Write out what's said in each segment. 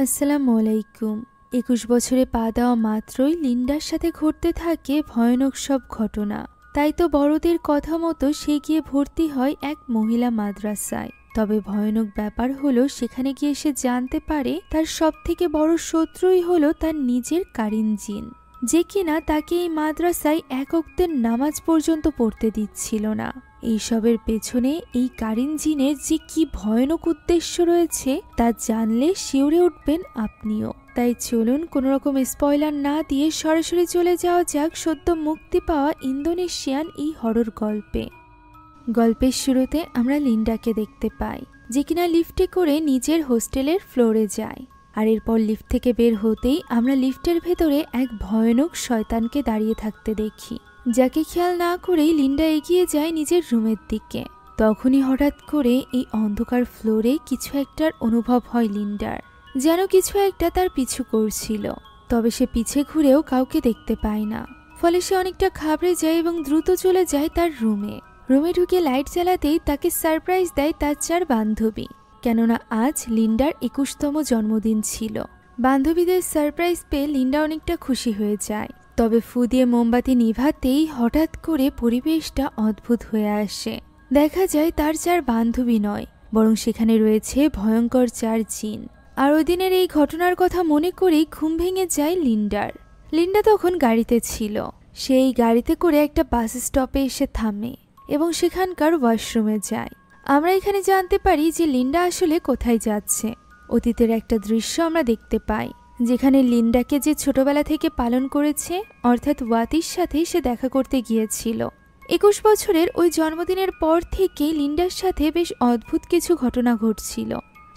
আসসালামু আলাইকুম। ২১ বছরে পা দেওয়া মাত্রই লিন্ডার সাথে ঘটতে থাকে ভয়ানক সব ঘটনা। তাই তো বড়দের কথা মতো সে গিয়ে ভর্তি হয় এক মহিলা মাদ্রাসায়। তবে ভয়ানক ব্যাপার হলো সেখানে গিয়ে সে জানতে পারে তার সবথেকে বড় শত্রুই হলো তার নিজের কারিন জিন, যে কিনা তাকে এই মাদ্রাসায় এক ওয়াক্তের নামাজ পর্যন্ত পড়তে দিচ্ছিল না। এইসবের পেছনে এই কারিন জিনের যে কি ভয়ানক উদ্দেশ্য রয়েছে তা জানলে শিউরে উঠবেন আপনিও। তাই চলুন কোনো রকম স্পয়লার না দিয়ে সরাসরি চলে যাওয়া যাক সদ্য মুক্তি পাওয়া ইন্দোনেশিয়ান এই হরর গল্পে। গল্পের শুরুতে আমরা লিন্ডাকে দেখতে পাই, যে কিনা লিফটে করে নিজের হোস্টেলের ফ্লোরে যায়। আর এরপর লিফট থেকে বের হতেই আমরা লিফটের ভেতরে এক ভয়ানক শয়তানকে দাঁড়িয়ে থাকতে দেখি, যাকে খেয়াল না করেই লিন্ডা এগিয়ে যায় নিজের রুমের দিকে। তখনই হঠাৎ করে এই অন্ধকার ফ্লোরে কিছু একটার অনুভব হয় লিন্ডার, যেন কিছু একটা তার পিছু করছিল। তবে সে পিছে ঘুরেও কাউকে দেখতে পায় না। ফলে সে অনেকটা ঘাবড়ে যায় এবং দ্রুত চলে যায় তার রুমে। ঢুকে লাইট জ্বালাতেই তাকে সারপ্রাইজ দেয় তার 4 বান্ধবী, কেননা আজ লিন্ডার 21তম জন্মদিন ছিল। বান্ধবীদের সারপ্রাইজ পেয়ে লিন্ডা অনেকটা খুশি হয়ে যায়। তবে ফু দিয়ে মোমবাতি নিভাতেই হঠাৎ করে পরিবেশটা অদ্ভুত হয়ে আসে। দেখা যায় তার 4 বান্ধবী নয়, বরং সেখানে রয়েছে ভয়ঙ্কর 4 জিন। আর ওই দিনের এই ঘটনার কথা মনে করেই ঘুম ভেঙে যায় লিন্ডার। লিন্ডা তখন গাড়িতে ছিল। সেই গাড়িতে করে একটা বাস স্টপে এসে থামে এবং সেখানকার ওয়াশরুমে যায়। আমরা এখানে জানতে পারি যে লিন্ডা আসলে কোথায় যাচ্ছে। অতীতের একটা দৃশ্য আমরা দেখতে পাই, যেখানে লিন্ডাকে যে ছোটবেলা থেকে পালন করেছে, অর্থাৎ ওয়াতির সাথে সে দেখা করতে গিয়েছিল। 21 বছরের ওই জন্মদিনের পর থেকেই লিন্ডার সাথে বেশ অদ্ভুত কিছু ঘটনা ঘটছিল।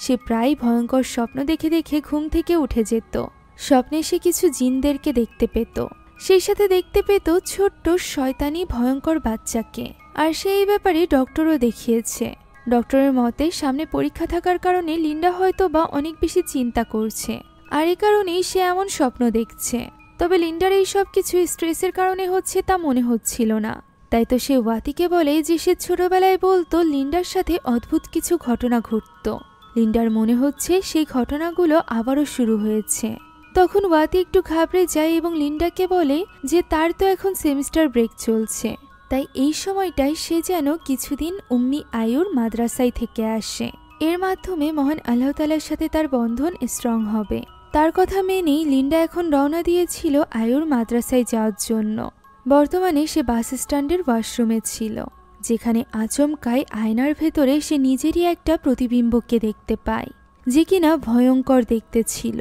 সে প্রায় ভয়ঙ্কর স্বপ্ন দেখে দেখে ঘুম থেকে উঠে যেত। স্বপ্নে সে কিছু জিনদেরকে দেখতে পেত, সেই সাথে দেখতে পেত ছোট্ট শয়তানি ভয়ঙ্কর বাচ্চাকে। আর সে এই ব্যাপারে ডক্টরও দেখিয়েছে। ডক্টরের মতে সামনে পরীক্ষা থাকার কারণে লিন্ডা হয়তো বা অনেক বেশি চিন্তা করছে, আর এই কারণেই সে এমন স্বপ্ন দেখছে। তবে লিন্ডার এই সব কিছু স্ট্রেসের কারণে হচ্ছে তা মনে হচ্ছিল না। তাই তো সে ওয়াতিকে বলে যে সে ছোটবেলায় বলতো লিন্ডার সাথে অদ্ভুত কিছু ঘটনা ঘটত। লিন্ডার মনে হচ্ছে সেই ঘটনাগুলো আবারও শুরু হয়েছে। তখন ওয়াতি একটু ঘাবড়ে যায় এবং লিন্ডাকে বলে যে তার তো এখন সেমিস্টার ব্রেক চলছে, তাই এই সময়টাই সে যেন কিছুদিন উম্মি আয়ুর মাদ্রাসায় থেকে আসে। এর মাধ্যমে মহান আল্লাহ তাআলার সাথে তার বন্ধন স্ট্রং হবে। তার কথা মেনেই লিন্ডা এখন রওনা দিয়েছিল আয়ুর মাদ্রাসায় যাওয়ার জন্য। বর্তমানে সে বাস স্ট্যান্ডের ওয়াশরুমে ছিল, যেখানে আচমকায় আয়নার ভেতরে সে নিজেরই একটা প্রতিবিম্বকে দেখতে পায়, যে কিনা ভয়ঙ্কর দেখতে ছিল।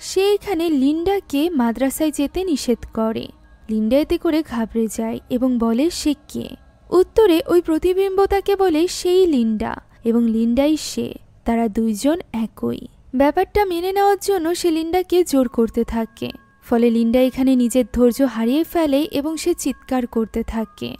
সে এখানে লিন্ডাকে মাদ্রাসায় যেতে নিষেধ করে। লিন্ডা এতে করে ঘাবড়ে যায় এবং বলে সে কে। উত্তরে ওই প্রতিবিম্ব তাকে বলে সেই লিন্ডা এবং লিন্ডাই সে, তারা দুইজন একই। ব্যাপারটা মেনে নেওয়ার জন্য সে লিন্ডাকে জোর করতে থাকে। ফলে লিন্ডা এখানে নিজের ধৈর্য হারিয়ে ফেলে এবং সে চিৎকার করতে থাকে।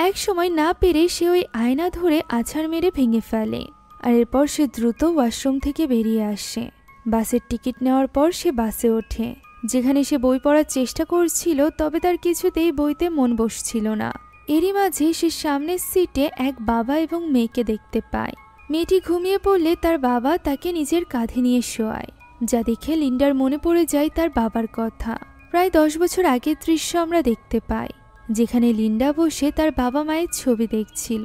এক সময় না পেরে সে ওই আয়না ধরে আছাড় মেরে ভেঙে ফেলে। আর এরপর সে দ্রুত ওয়াশরুম থেকে বেরিয়ে আসে। বাসের টিকিট নেওয়ার পর সে বাসে ওঠে, যেখানে সে বই পড়ার চেষ্টা করছিল, তবে তার কিছুতেই বইতে মন বসছিল না। এরই মাঝে সে সামনের সিটে এক বাবা এবং মেয়েকে দেখতে পায়। মেয়েটি ঘুমিয়ে পড়লে তার বাবা তাকে নিজের কাঁধে নিয়ে শোয়ায়, যা দেখে লিন্ডার মনে পড়ে যায় তার বাবার কথা। প্রায় 10 বছর আগের দৃশ্য আমরা দেখতে পাই, যেখানে লিন্ডা বসে তার বাবা মায়ের ছবি দেখছিল।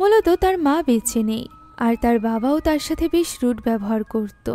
মূলত তার মা বেঁচে নেই, আর তার বাবাও তার সাথে বেশ রুড ব্যবহার করত।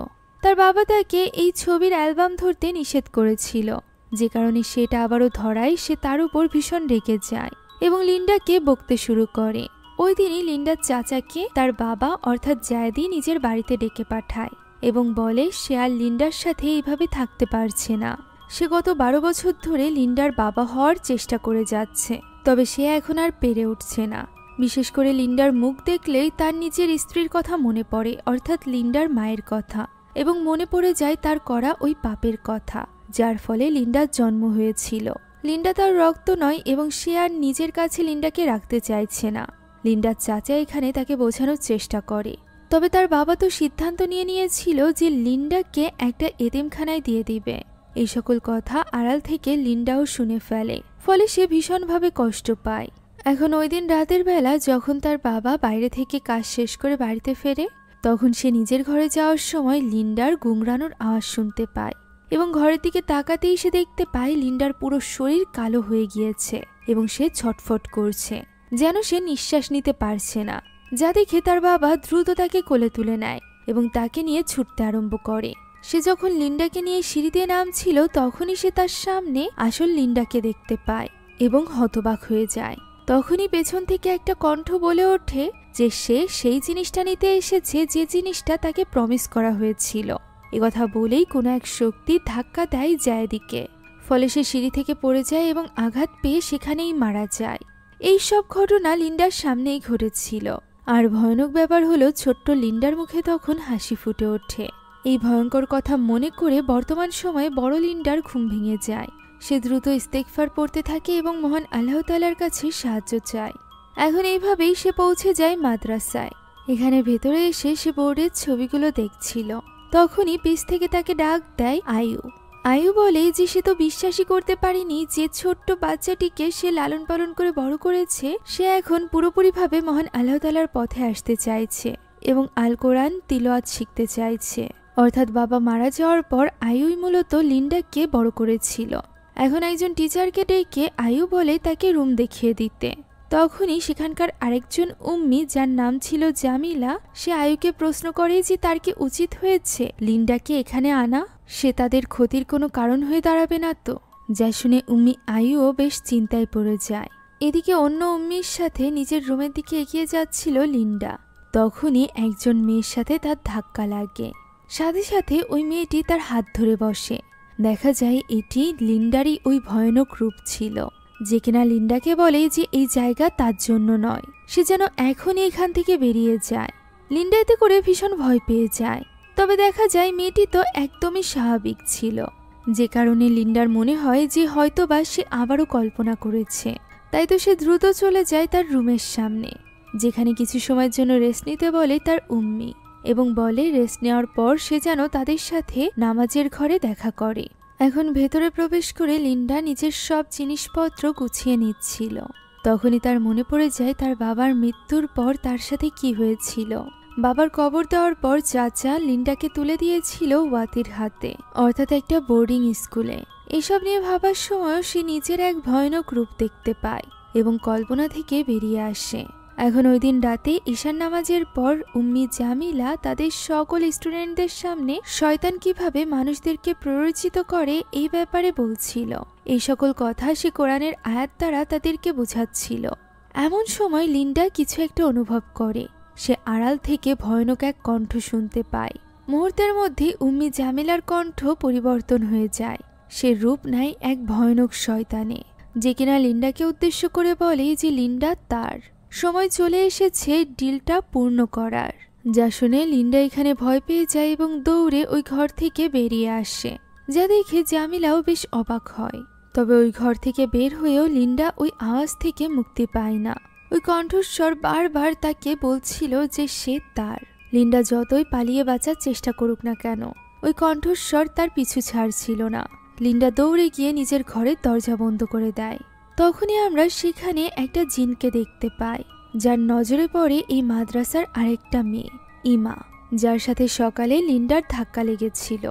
তার বাবা তাকে এই ছবির অ্যালবাম ধরতে নিষেধ করেছিল, যে কারণে সেটা আবারও ধরায় সে তার উপর ভীষণ রেগে যায় এবং লিন্ডাকে বকতে শুরু করে। ওই দিনই লিন্ডার চাচাকে তার বাবা অর্থাৎ জায়দি নিজের বাড়িতে ডেকে পাঠায় এবং বলে সে আর লিন্ডার সাথে এইভাবে থাকতে পারছে না। সে গত 12 বছর ধরে লিন্ডার বাবা হওয়ার চেষ্টা করে যাচ্ছে, তবে সে এখন আর পেরে উঠছে না। বিশেষ করে লিন্ডার মুখ দেখলেই তার নিজের স্ত্রীর কথা মনে পড়ে, অর্থাৎ লিন্ডার মায়ের কথা, এবং মনে পড়ে যায় তার করা ওই পাপের কথা, যার ফলে লিন্ডার জন্ম হয়েছিল। লিন্ডা তার রক্ত নয় এবং সে আর নিজের কাছে লিন্ডাকে রাখতে চাইছে না। লিন্ডার চাচা এখানে তাকে বোঝানোর চেষ্টা করে, তবে তার বাবা তো সিদ্ধান্ত নিয়ে নিয়েছিল যে লিন্ডাকে একটা এতিমখানায় দিয়ে দিবে। এই সকল কথা আড়াল থেকে লিন্ডাও শুনে ফেলে, ফলে সে ভীষণভাবে কষ্ট পায়। এখন ওই দিন রাতের বেলা যখন তার বাবা বাইরে থেকে কাজ শেষ করে বাড়িতে ফেরে, তখন সে নিজের ঘরে যাওয়ার সময় লিন্ডার গুংরানোর আওয়াজ শুনতে পায় এবং ঘরের দিকে তাকাতেই সে দেখতে পায় লিন্ডার পুরো শরীর কালো হয়ে গিয়েছে এবং সে ছটফট করছে, যেন সে নিঃশ্বাস নিতে পারছে না। যা দেখে তার বাবা দ্রুত তাকে কোলে তুলে নেয় এবং তাকে নিয়ে ছুটতে আরম্ভ করে। সে যখন লিন্ডাকে নিয়ে সিঁড়িতে নামছিল তখনই সে তার সামনে আসল লিন্ডাকে দেখতে পায় এবং হতবাক হয়ে যায়। তখনই পেছন থেকে একটা কণ্ঠ বলে ওঠে যে সে সেই জিনিসটা নিতে এসেছে যে জিনিসটা তাকে প্রমিস করা হয়েছিল। একথা বলেই কোনো এক শক্তি ধাক্কা দেয় জায়দিকে, ফলে সে সিঁড়ি থেকে পড়ে যায় এবং আঘাত পেয়ে সেখানেই মারা যায়। এই সব ঘটনা লিন্ডার সামনেই ঘটেছিল। আর ভয়ানক ব্যাপার হলো ছোট্ট লিন্ডার মুখে তখন হাসি ফুটে ওঠে। এই ভয়ঙ্কর কথা মনে করে বর্তমান সময়ে বড় লিন্ডার ঘুম ভেঙে যায়। সে দ্রুত ইস্তেগফার পড়তে থাকে এবং মহান আল্লাহ তাআলার কাছে সাহায্য চায়। এখন এইভাবেই সে পৌঁছে যায় মাদ্রাসায়। এখানে ভেতরে এসে সে বোর্ডের ছবিগুলো দেখছিল। তখনই পিছ থেকে তাকে ডাক দেয় আয়ু। আয়ু বলে যে সে তো বিশ্বাসই করতে পারেনি যে ছোট্ট বাচ্চাটিকে সে লালন পালন করে বড় করেছে সে এখন পুরোপুরিভাবে মহান আল্লাহ তাআলার পথে আসতে চাইছে এবং আল কোরআন তিলাওয়াত শিখতে চাইছে। অর্থাৎ বাবা মারা যাওয়ার পর আয়ুই মূলত লিন্ডাকে বড় করেছিল। এখন একজন টিচারকে ডেকে আয়ু বলে তাকে রুম দেখিয়ে দিতে। তখনই সেখানকার আরেকজন উম্মি যার নাম ছিল জামিলা সে আয়ুকে প্রশ্ন করে যে তার কি উচিত হয়েছে লিন্ডাকে এখানে আনা? সে তাদের ক্ষতির কোনো কারণ হয়ে দাঁড়াবে না তো? যা শুনে উম্মি আয়ুও বেশ চিন্তায় পড়ে যায়। এদিকে অন্য উম্মির সাথে নিজের রুমের দিকে এগিয়ে যাচ্ছিল লিন্ডা। তখনই একজন মেয়ের সাথে তার ধাক্কা লাগে। সাথে সাথে ওই মেয়েটি তার হাত ধরে বসে। দেখা যায় এটি লিন্ডারই ওই ভয়ানক রূপ ছিল, যে কিনা লিন্ডাকে বলে যে এই জায়গা তার জন্য নয়, সে যেন এখনই এখান থেকে বেরিয়ে যায়। লিন্ডা এতে করে ভীষণ ভয় পেয়ে যায়। তবে দেখা যায় মেয়েটি তো একদমই স্বাভাবিক ছিল, যে কারণে লিন্ডার মনে হয় যে হয়তোবা সে আবারও কল্পনা করেছে। তাই তো সে দ্রুত চলে যায় তার রুমের সামনে, যেখানে কিছু সময়ের জন্য রেস্ট নিতে বলে তার উম্মি এবং বলে রেস্ট নেওয়ার পর সে যেন তাদের সাথে নামাজের ঘরে দেখা করে। এখন ভেতরে প্রবেশ করে লিন্ডা নিজের সব জিনিসপত্র গুছিয়ে নিচ্ছিল। তখনই তার মনে পড়ে যায় তার বাবার মৃত্যুর পর তার সাথে কি হয়েছিল। বাবার কবর দেওয়ার পর চাচা লিন্ডাকে তুলে দিয়েছিল ওয়াতির হাতে, অর্থাৎ একটা বোর্ডিং স্কুলে। এসব নিয়ে ভাবার সময় সে নিজের এক ভয়ানক রূপ দেখতে পায় এবং কল্পনা থেকে বেরিয়ে আসে। এখন ওই দিন রাতে ঈশার নামাজের পর উম্মি জামিলা তাদের সকল স্টুডেন্টদের সামনে শয়তান কিভাবে মানুষদেরকে প্ররোচিত করে এই ব্যাপারে বলছিল। এই সকল কথা সে কোরআনের আয়াত দ্বারা তাদেরকে বোঝাচ্ছিল। এমন সময় লিন্ডা কিছু একটা অনুভব করে। সে আড়াল থেকে ভয়ানক এক কণ্ঠ শুনতে পায়। মুহূর্তের মধ্যে উম্মি জামিলার কণ্ঠ পরিবর্তন হয়ে যায়। সে রূপ নেয় এক ভয়ানক শয়তানে, যে কিনা লিন্ডাকে উদ্দেশ্য করে বলে যে লিন্ডা তার সময় চলে এসেছে ডিলটা পূর্ণ করার। যা শুনে লিন্ডা এখানে ভয় পেয়ে যায় এবং দৌড়ে ওই ঘর থেকে বেরিয়ে আসে। যা দেখে জামিলাও বেশ অবাক হয়। তবে ওই ঘর থেকে বের হয়েও লিন্ডা ওই আওয়াজ থেকে মুক্তি পায় না। ওই কণ্ঠস্বর বারবার তাকে বলছিল যে সে তার। লিন্ডা যতই পালিয়ে বাঁচার চেষ্টা করুক না কেন ওই কণ্ঠস্বর তার পিছু ছাড়ছিল না। লিন্ডা দৌড়ে গিয়ে নিজের ঘরের দরজা বন্ধ করে দেয়। তখনই আমরা সেখানে একটা জিনকে দেখতে পাই, যার নজরে পড়ে এই মাদ্রাসার আরেকটা মেয়ে ইমা, যার সাথে সকালে লিন্ডার ধাক্কা লেগেছিল।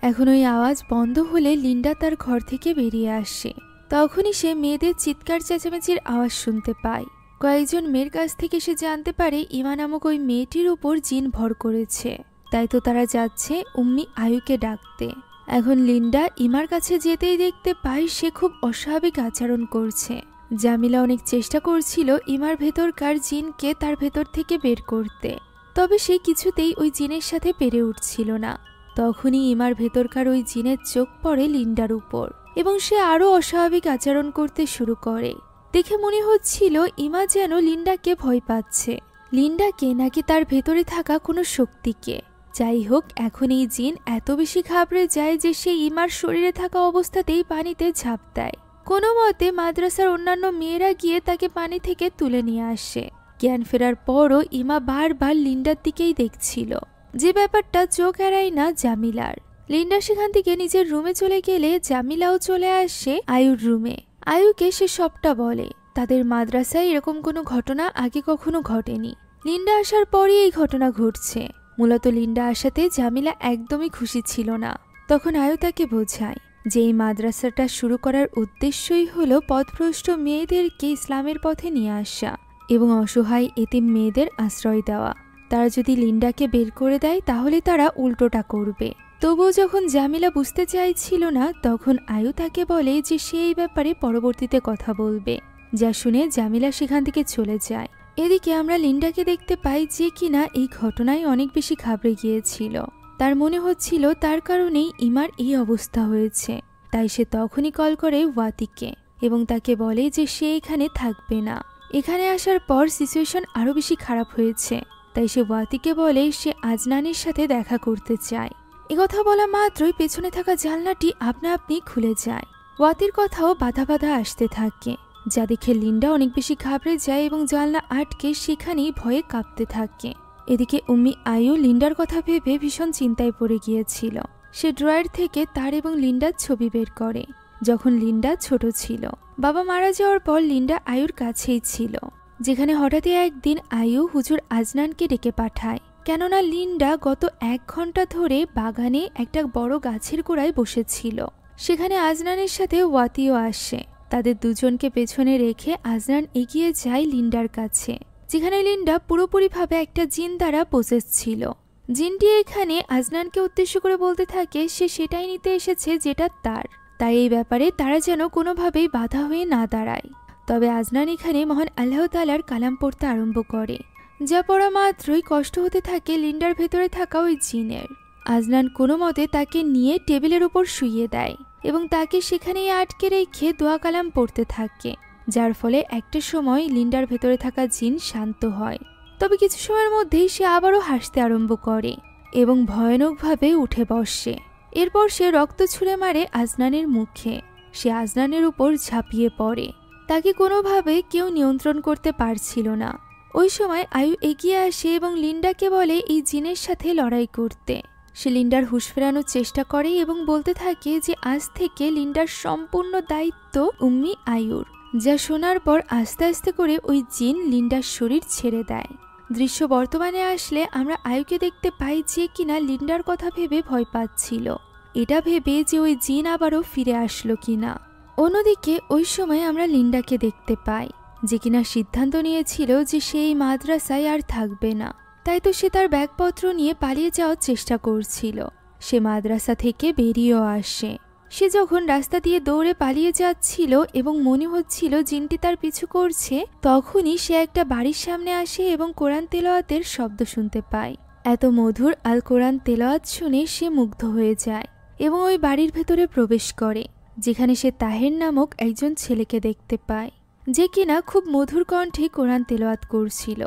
এখন ওই আওয়াজ বন্ধ হলে লিন্ডা তার ঘর থেকে বেরিয়ে আসে। তখনই সে মেয়েদের চিৎকার চেঁচামেচির আওয়াজ শুনতে পায়। কয়েকজন মেয়ের কাছ থেকে সে জানতে পারে ইমা নামক ওই মেয়েটির উপর জিন ভর করেছে। তাই তো তারা যাচ্ছে উম্মি আয়ুকে ডাকতে। এখন লিন্ডা ইমার কাছে যেতেই দেখতে পায় সে খুব অস্বাভাবিক আচরণ করছে। জামিলা অনেক চেষ্টা করছিল ইমার ভেতরকার জিনকে তার ভেতর থেকে বের করতে, তবে সে কিছুতেই ওই জিনের সাথে পেরে উঠছিল না। তখনই ইমার ভেতরকার ওই জিনের চোখ পড়ে লিন্ডার উপর এবং সে আরো অস্বাভাবিক আচরণ করতে শুরু করে। দেখে মনে হচ্ছিল ইমা যেন লিন্ডাকে ভয় পাচ্ছে, লিন্ডাকে নাকি তার ভেতরে থাকা কোনো শক্তিকে। যাই হোক, এখন এই জিন এত বেশি ঘাবড়ে যায় যে সে ইমার শরীরে থাকা অবস্থাতেই পানিতে ঝাঁপ দেয়। কোনো মতে মাদ্রাসার অন্যান্য মেয়েরা গিয়ে তাকে পানি থেকে তুলে নিয়ে আসে। জ্ঞান ফেরার পরও ইমা বারবার লিন্ডার দিকেই দেখছিল, যে ব্যাপারটা চোখ এড়ায় না জামিলার। লিন্ডা সেখান থেকে নিজের রুমে চলে গেলে জামিলাও চলে আসে আয়ুর রুমে। আয়ুকে সে সবটা বলে। তাদের মাদ্রাসায় এরকম কোনো ঘটনা আগে কখনো ঘটেনি। লিন্ডা আসার পরই এই ঘটনা ঘটছে। মূলত লিন্ডা আসাতে জামিলা একদমই খুশি ছিল না। তখন আয়ু তাকে বোঝায় যে এই মাদ্রাসাটা শুরু করার উদ্দেশ্যই হলো পথভ্রষ্ট মেয়েদেরকে ইসলামের পথে নিয়ে আসা এবং অসহায় এতিম মেয়েদের আশ্রয় দেওয়া। তারা যদি লিন্ডাকে বের করে দেয় তাহলে তারা উল্টোটা করবে। তবুও যখন জামিলা বুঝতে চাইছিল না, তখন আয়ু তাকে বলে যে সে এই ব্যাপারে পরবর্তীতে কথা বলবে। যা শুনে জামিলা সেখান থেকে চলে যায়। এদিকে আমরা লিন্ডাকে দেখতে পাই যে কিনা এই ঘটনায় অনেক বেশি ঘাবড়ে গিয়েছিল। তার মনে হচ্ছিল তার কারণেই ইমার এই অবস্থা হয়েছে। তাই সে তখনই কল করে ওয়াতিকে এবং তাকে বলে যে সে এখানে থাকবে না। এখানে আসার পর সিচুয়েশন আরো বেশি খারাপ হয়েছে। তাই সে ওয়াতিকে বলে সে আজনানের সাথে দেখা করতে চায়। একথা বলা মাত্রই পেছনে থাকা জানলাটি আপনা আপনি খুলে যায়। ওয়াতির কথাও বাধা বাধা আসতে থাকে, যা দেখে লিন্ডা অনেক বেশি ঘাবড়ে যায় এবং জানলা আটকে সেখানেই ভয়ে কাঁপতে থাকে। এদিকে উম্মি আয়ু লিন্ডার কথা ভেবে ভীষণ চিন্তায় পড়ে গিয়েছিল। সে ড্রয়ার থেকে তার এবং লিন্ডার ছবি বের করে যখন লিন্ডা ছোট ছিল। বাবা মারা যাওয়ার পর লিন্ডা আয়ুর কাছেই ছিল, যেখানে হঠাৎই একদিন আয়ু হুজুর আজনানকে ডেকে পাঠায়। কেননা লিন্ডা গত 1 ঘন্টা ধরে বাগানে একটা বড় গাছের গোড়ায় বসেছিল। সেখানে আজনানের সাথে ওয়াতিও আসে। তাদের দুজনকে পেছনে রেখে আজনান এগিয়ে যায় লিন্ডার কাছে, যেখানে লিন্ডা পুরোপুরিভাবে একটা জিন দ্বারা পসেস ছিল। জিনটি এখানে আজনানকে উদ্দেশ্য করে বলতে থাকে সে সেটাই নিতে এসেছে যেটা তার, তাই এই ব্যাপারে তারা যেন কোনোভাবেই বাধা হয়ে না দাঁড়ায়। তবে আজনান এখানে মহান আল্লাহ তাআলার কালাম পড়তে আরম্ভ করে, যা পড়া মাত্রই কষ্ট হতে থাকে লিন্ডার ভেতরে থাকা ওই জিনের। আজনান কোনো মতে তাকে নিয়ে টেবিলের উপর শুইয়ে দেয় এবং তাকে সেখানেই আটকে রেখে দোয়া কালাম পড়তে থাকে, যার ফলে একটা সময় লিন্ডার ভেতরে থাকা জিন শান্ত হয়। তবে কিছু সময়ের মধ্যেই সে আবারও হাসতে আরম্ভ করে এবং ভয়ানকভাবে উঠে বসে। এরপর সে রক্ত ছুঁড়ে মারে আজনানের মুখে। সে আজনানের উপর ঝাঁপিয়ে পড়ে। তাকে কোনোভাবে কেউ নিয়ন্ত্রণ করতে পারছিল না। ওই সময় আয়ু এগিয়ে আসে এবং লিন্ডাকে বলে এই জিনের সাথে লড়াই করতে। সে লিন্ডার হুঁশ ফেরানোর চেষ্টা করে এবং বলতে থাকে যে আজ থেকে লিন্ডার সম্পূর্ণ দায়িত্ব উম্মি আয়ুর। যা শোনার পর আস্তে আস্তে করে ওই জিন লিন্ডার শরীর ছেড়ে দেয়। দৃশ্য বর্তমানে আসলে আমরা আয়ুকে দেখতে পাই যে কিনা লিন্ডার কথা ভেবে ভয় পাচ্ছিল, এটা ভেবে যে ওই জিন আবারও ফিরে আসলো কিনা। অন্যদিকে ওই সময় আমরা লিন্ডাকে দেখতে পাই যে কিনা সিদ্ধান্ত নিয়েছিল যে সে এই মাদ্রাসায় আর থাকবে না। তাই তো সে তার ব্যাগপত্র নিয়ে পালিয়ে যাওয়ার চেষ্টা করছিল। সে মাদ্রাসা থেকে বেরিয়েও আসে। সে যখন রাস্তা দিয়ে দৌড়ে পালিয়ে যাচ্ছিল এবং মনে হচ্ছিল জিনটি তার পিছু করছে, তখনই সে একটা বাড়ির সামনে আসে এবং কোরআন তেলাওয়াতের শব্দ শুনতে পায়। এত মধুর আল কোরআন তেলাওয়াত শুনে সে মুগ্ধ হয়ে যায় এবং ওই বাড়ির ভেতরে প্রবেশ করে, যেখানে সে তাহের নামক একজন ছেলেকে দেখতে পায়, যে কিনা খুব মধুর কণ্ঠে কোরআন তেলাওয়াত করছিল।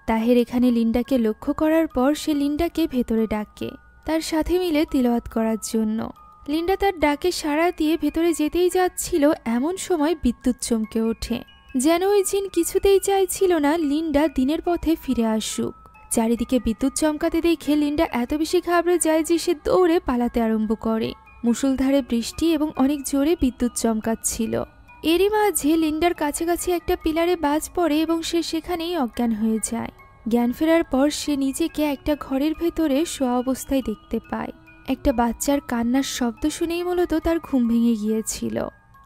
তাহের এখানে লিন্ডাকে লক্ষ্য করার পর সে লিন্ডাকে ভেতরে ডাকে তার সাথে মিলে তিলাওয়াত করার জন্য। লিন্ডা তার ডাকে সাড়া দিয়ে ভেতরে যেতেই যাচ্ছিল, এমন সময় বিদ্যুৎ চমকে ওঠে। যেন ওই জিন কিছুতেই চাইছিল না লিন্ডা দিনের পথে ফিরে আসুক। চারিদিকে বিদ্যুৎ চমকাতে দেখে লিন্ডা এত বেশি ঘাবড়ে যায় যে সে দৌড়ে পালাতে আরম্ভ করে। মুষলধারে বৃষ্টি এবং অনেক জোরে বিদ্যুৎ চমকাচ্ছিল। এরই মাঝে লিন্ডার কাছাকাছি একটা পিলারে বাজ পড়ে এবং সে সেখানেই অজ্ঞান হয়ে যায়। জ্ঞান ফেরার পর সে নিজেকে একটা ঘরের ভেতরে শোয়া অবস্থায় দেখতে পায়। একটা বাচ্চার কান্নার শব্দ শুনেই মূলত তার ঘুম ভেঙে গিয়েছিল।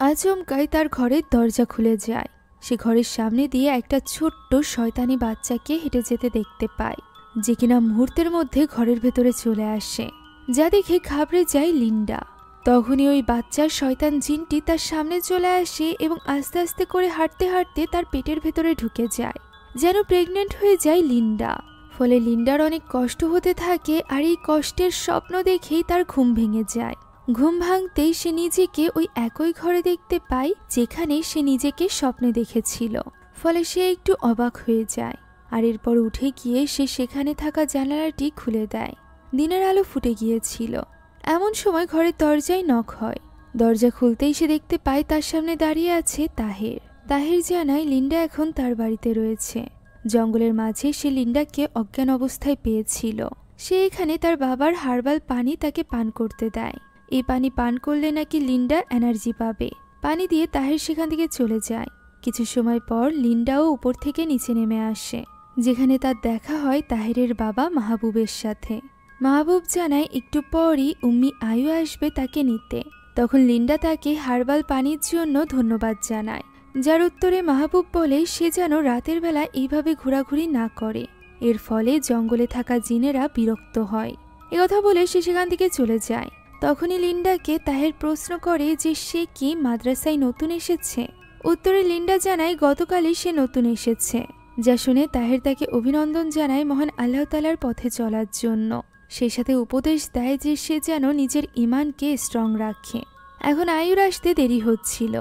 আচমকাই তার ঘরের দরজা খুলে যায়। সে ঘরের সামনে দিয়ে একটা ছোট্ট শয়তানি বাচ্চাকে হেঁটে যেতে দেখতে পায়, যে কিনা মুহূর্তের মধ্যে ঘরের ভেতরে চলে আসে, যা দেখে ঘাবড়ে যায় লিন্ডা। তখনই ওই বাচ্চার শয়তান জিনটি তার সামনে চলে আসে এবং আস্তে আস্তে করে হাঁটতে হাঁটতে তার পেটের ভেতরে ঢুকে যায়, যেন প্রেগনেন্ট হয়ে যায় লিন্ডা। ফলে লিন্ডার অনেক কষ্ট হতে থাকে আর এই কষ্টের স্বপ্ন দেখেই তার ঘুম ভেঙে যায়। ঘুম ভাঙতেই সে নিজেকে ওই একই ঘরে দেখতে পায় যেখানে সে নিজেকে স্বপ্নে দেখেছিল। ফলে সে একটু অবাক হয়ে যায় আর এরপর উঠে গিয়ে সে সেখানে থাকা জানালাটি খুলে দেয়। দিনের আলো ফুটে গিয়েছিল। এমন সময় ঘরের দরজায় নক হয়। দরজা খুলতেই সে দেখতে পায় তার সামনে দাঁড়িয়ে আছে তাহের। তাহের জানায় লিন্ডা এখন তার বাড়িতে রয়েছে। জঙ্গলের মাঝে সে লিন্ডাকে অজ্ঞান অবস্থায় পেয়েছিল। সে এখানে তার বাবার হার্বাল পানি তাকে পান করতে দেয়। এই পানি পান করলে নাকি লিন্ডা এনার্জি পাবে। পানি দিয়ে তাহের সেখান থেকে চলে যায়। কিছু সময় পর লিন্ডাও উপর থেকে নিচে নেমে আসে। যেখানে তার দেখা হয় তাহেরের বাবা মাহবুবের সাথে। মাহবুব জানায় একটু পরই উম্মি আয়ু আসবে তাকে নিতে। তখন লিন্ডা তাকে হার্বাল পানির জন্য ধন্যবাদ জানায়, যার উত্তরে মাহবুব বলে সে যেন রাতের বেলা এইভাবে ঘোরাঘুরি না করে, এর ফলে জঙ্গলে থাকা জিনেরা বিরক্ত হয়। একথা বলে সে সেখান থেকে চলে যায়। তখনই লিন্ডাকে তাহের প্রশ্ন করে যে সে কি মাদ্রাসায় নতুন এসেছে। উত্তরে লিন্ডা জানায় গতকালই সে নতুন এসেছে। যা শুনে তাহের তাকে অভিনন্দন জানায় মহান আল্লাহ তাআলার পথে চলার জন্য। সেই সাথে উপদেশ দেয় যে সে যেন নিজের ঈমানকে স্ট্রং রাখে। এখন আয়ুর আসতে দেরি হচ্ছিল।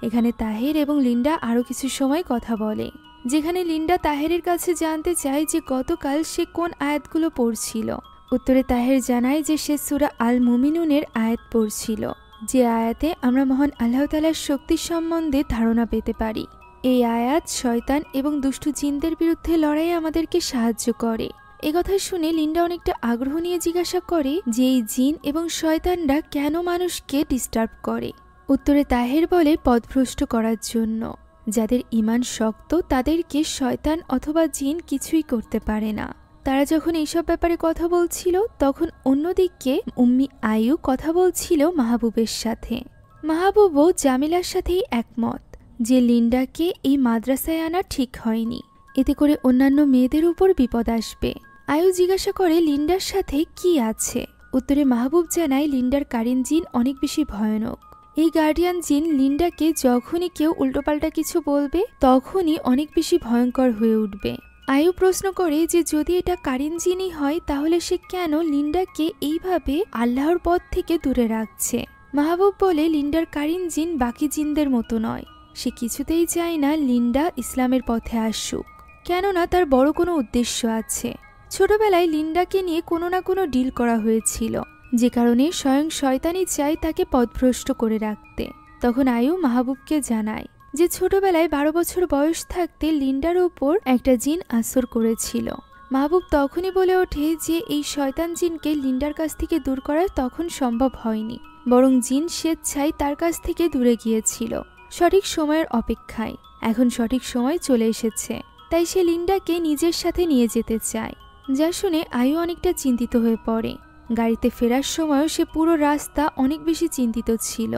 এখানে তাহের এবং লিন্ডা আরও কিছু সময় কথা বলে, যেখানে লিন্ডা তাহেরের কাছে জানতে চায় যে গতকাল সে কোন আয়াতগুলো পড়ছিল। উত্তরে তাহের জানায় যে সে সূরা আল মুমিনুনের আয়াত পড়ছিল, যে আয়াতে আমরা মহান আল্লাহ তাআলার শক্তি সম্বন্ধে ধারণা পেতে পারি। এই আয়াত শয়তান এবং দুষ্টু জিনদের বিরুদ্ধে লড়াইয়ে আমাদেরকে সাহায্য করে। একথা শুনে লিন্ডা অনেকটা আগ্রহ নিয়ে জিজ্ঞাসা করে যে এই জিন এবং শয়তানরা কেন মানুষকে ডিস্টার্ব করে। উত্তরে তাহের বলে পথভ্রষ্ট করার জন্য। যাদের ঈমান শক্ত তাদেরকে শয়তান অথবা জিন কিছুই করতে পারে না। তারা যখন এইসব ব্যাপারে কথা বলছিল তখন অন্যদিকে উম্মি আয়ু কথা বলছিল মাহবুবের সাথে। মাহবুবও জামিলার সাথেই একমত যে লিন্ডাকে এই মাদ্রাসায় আনা ঠিক হয়নি, এতে করে অন্যান্য মেয়েদের উপর বিপদ আসবে। আয়ু জিজ্ঞাসা করে লিন্ডার সাথে কি আছে। উত্তরে মাহবুব জানায় লিন্ডার কারিন জিন অনেক বেশি ভয়ানক। এই গার্ডিয়ান জিন লিন্ডাকে যখনই কেউ উল্টোপাল্টা কিছু বলবে তখনই অনেক বেশি ভয়ঙ্কর হয়ে উঠবে। আয়ু প্রশ্ন করে যে যদি এটা কারিন জিনই হয় তাহলে সে কেন লিন্ডাকে এইভাবে আল্লাহর পথ থেকে দূরে রাখছে। মাহবুব বলে লিন্ডার কারিন জিন বাকি জিনদের মতো নয়, সে কিছুতেই চায় না লিন্ডা ইসলামের পথে আসুক, কেননা তার বড় কোনো উদ্দেশ্য আছে। ছোটবেলায় লিন্ডাকে নিয়ে কোনো না কোনো ডিল করা হয়েছিল, যে কারণে স্বয়ং শয়তানই চায় তাকে পথভ্রষ্ট করে রাখতে। তখন আয়ু মাহবুবকে জানায় যে ছোটবেলায় 12 বছর বয়স থাকতে লিন্ডার উপর একটা জিন আসর করেছিল। মাহবুব তখনই বলে ওঠে যে এই শয়তান জিনকে লিন্ডার কাছ থেকে দূর করা তখন সম্ভব হয়নি, বরং জিন স্বেচ্ছায় তার কাছ থেকে দূরে গিয়েছিল সঠিক সময়ের অপেক্ষায়। এখন সঠিক সময় চলে এসেছে, তাই সে লিন্ডাকে নিজের সাথে নিয়ে যেতে চায়। যা শুনে আয়ু অনেকটা চিন্তিত হয়ে পড়ে। গাড়িতে ফেরার সময়ও সে পুরো রাস্তা অনেক বেশি চিন্তিত ছিল।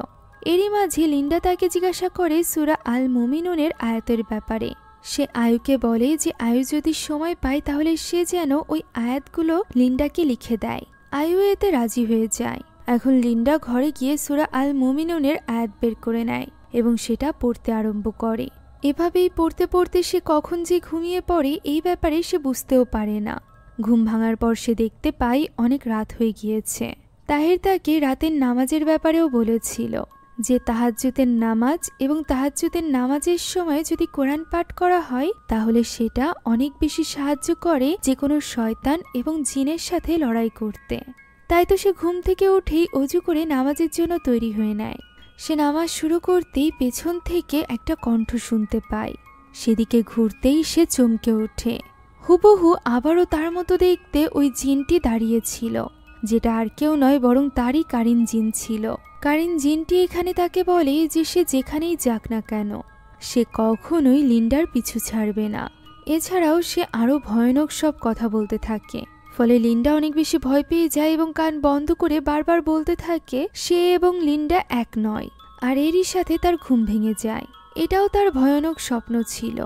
এরই মাঝে লিন্ডা তাকে জিজ্ঞাসা করে সূরা আল মুমিনুনের আয়াতের ব্যাপারে। সে আয়ুকে বলে যে আয়ু যদি সময় পায় তাহলে সে যেন ওই আয়াতগুলো লিন্ডাকে লিখে দেয়। আয়ু এতে রাজি হয়ে যায়। এখন লিন্ডা ঘরে গিয়ে সূরা আল মুমিনুনের আয়াত বের করে নেয় এবং সেটা পড়তে আরম্ভ করে। এভাবেই পড়তে পড়তে সে কখন যে ঘুমিয়ে পড়ে এই ব্যাপারে সে বুঝতেও পারে না। ঘুম ভাঙার পর সে দেখতে পায় অনেক রাত হয়ে গিয়েছে। তাহের তাকে রাতের নামাজের ব্যাপারেও বলেছিল যে তাহাজ্জুদের নামাজ এবং তাহাজ্জুদের নামাজের সময় যদি কোরআন পাঠ করা হয় তাহলে সেটা অনেক বেশি সাহায্য করে যে কোনো শয়তান এবং জিনের সাথে লড়াই করতে। তাই তো সে ঘুম থেকে উঠেই অজু করে নামাজের জন্য তৈরি হয়ে নেয়। সে নামাজ শুরু করতেই পেছন থেকে একটা কণ্ঠ শুনতে পায়। সেদিকে ঘুরতেই সে চমকে ওঠে। হুবহু আবারও তার মতো দেখতে ওই জিনটি দাঁড়িয়েছিল, যেটা আর কেউ নয় বরং তারই কারিন জিন ছিল। কারিন জিনটি এখানে তাকে বলে যে সে যেখানেই যাক না কেন সে কখনোই লিন্ডার পিছু ছাড়বে না। এছাড়াও সে আরও ভয়ানক সব কথা বলতে থাকে। ফলে লিন্ডা অনেক বেশি ভয় পেয়ে যায় এবং কান বন্ধ করে বারবার বলতে থাকে সে এবং লিন্ডা এক নয়। আর এরই সাথে তার ঘুম ভেঙে যায়। এটাও তার ভয়ানক স্বপ্ন ছিল।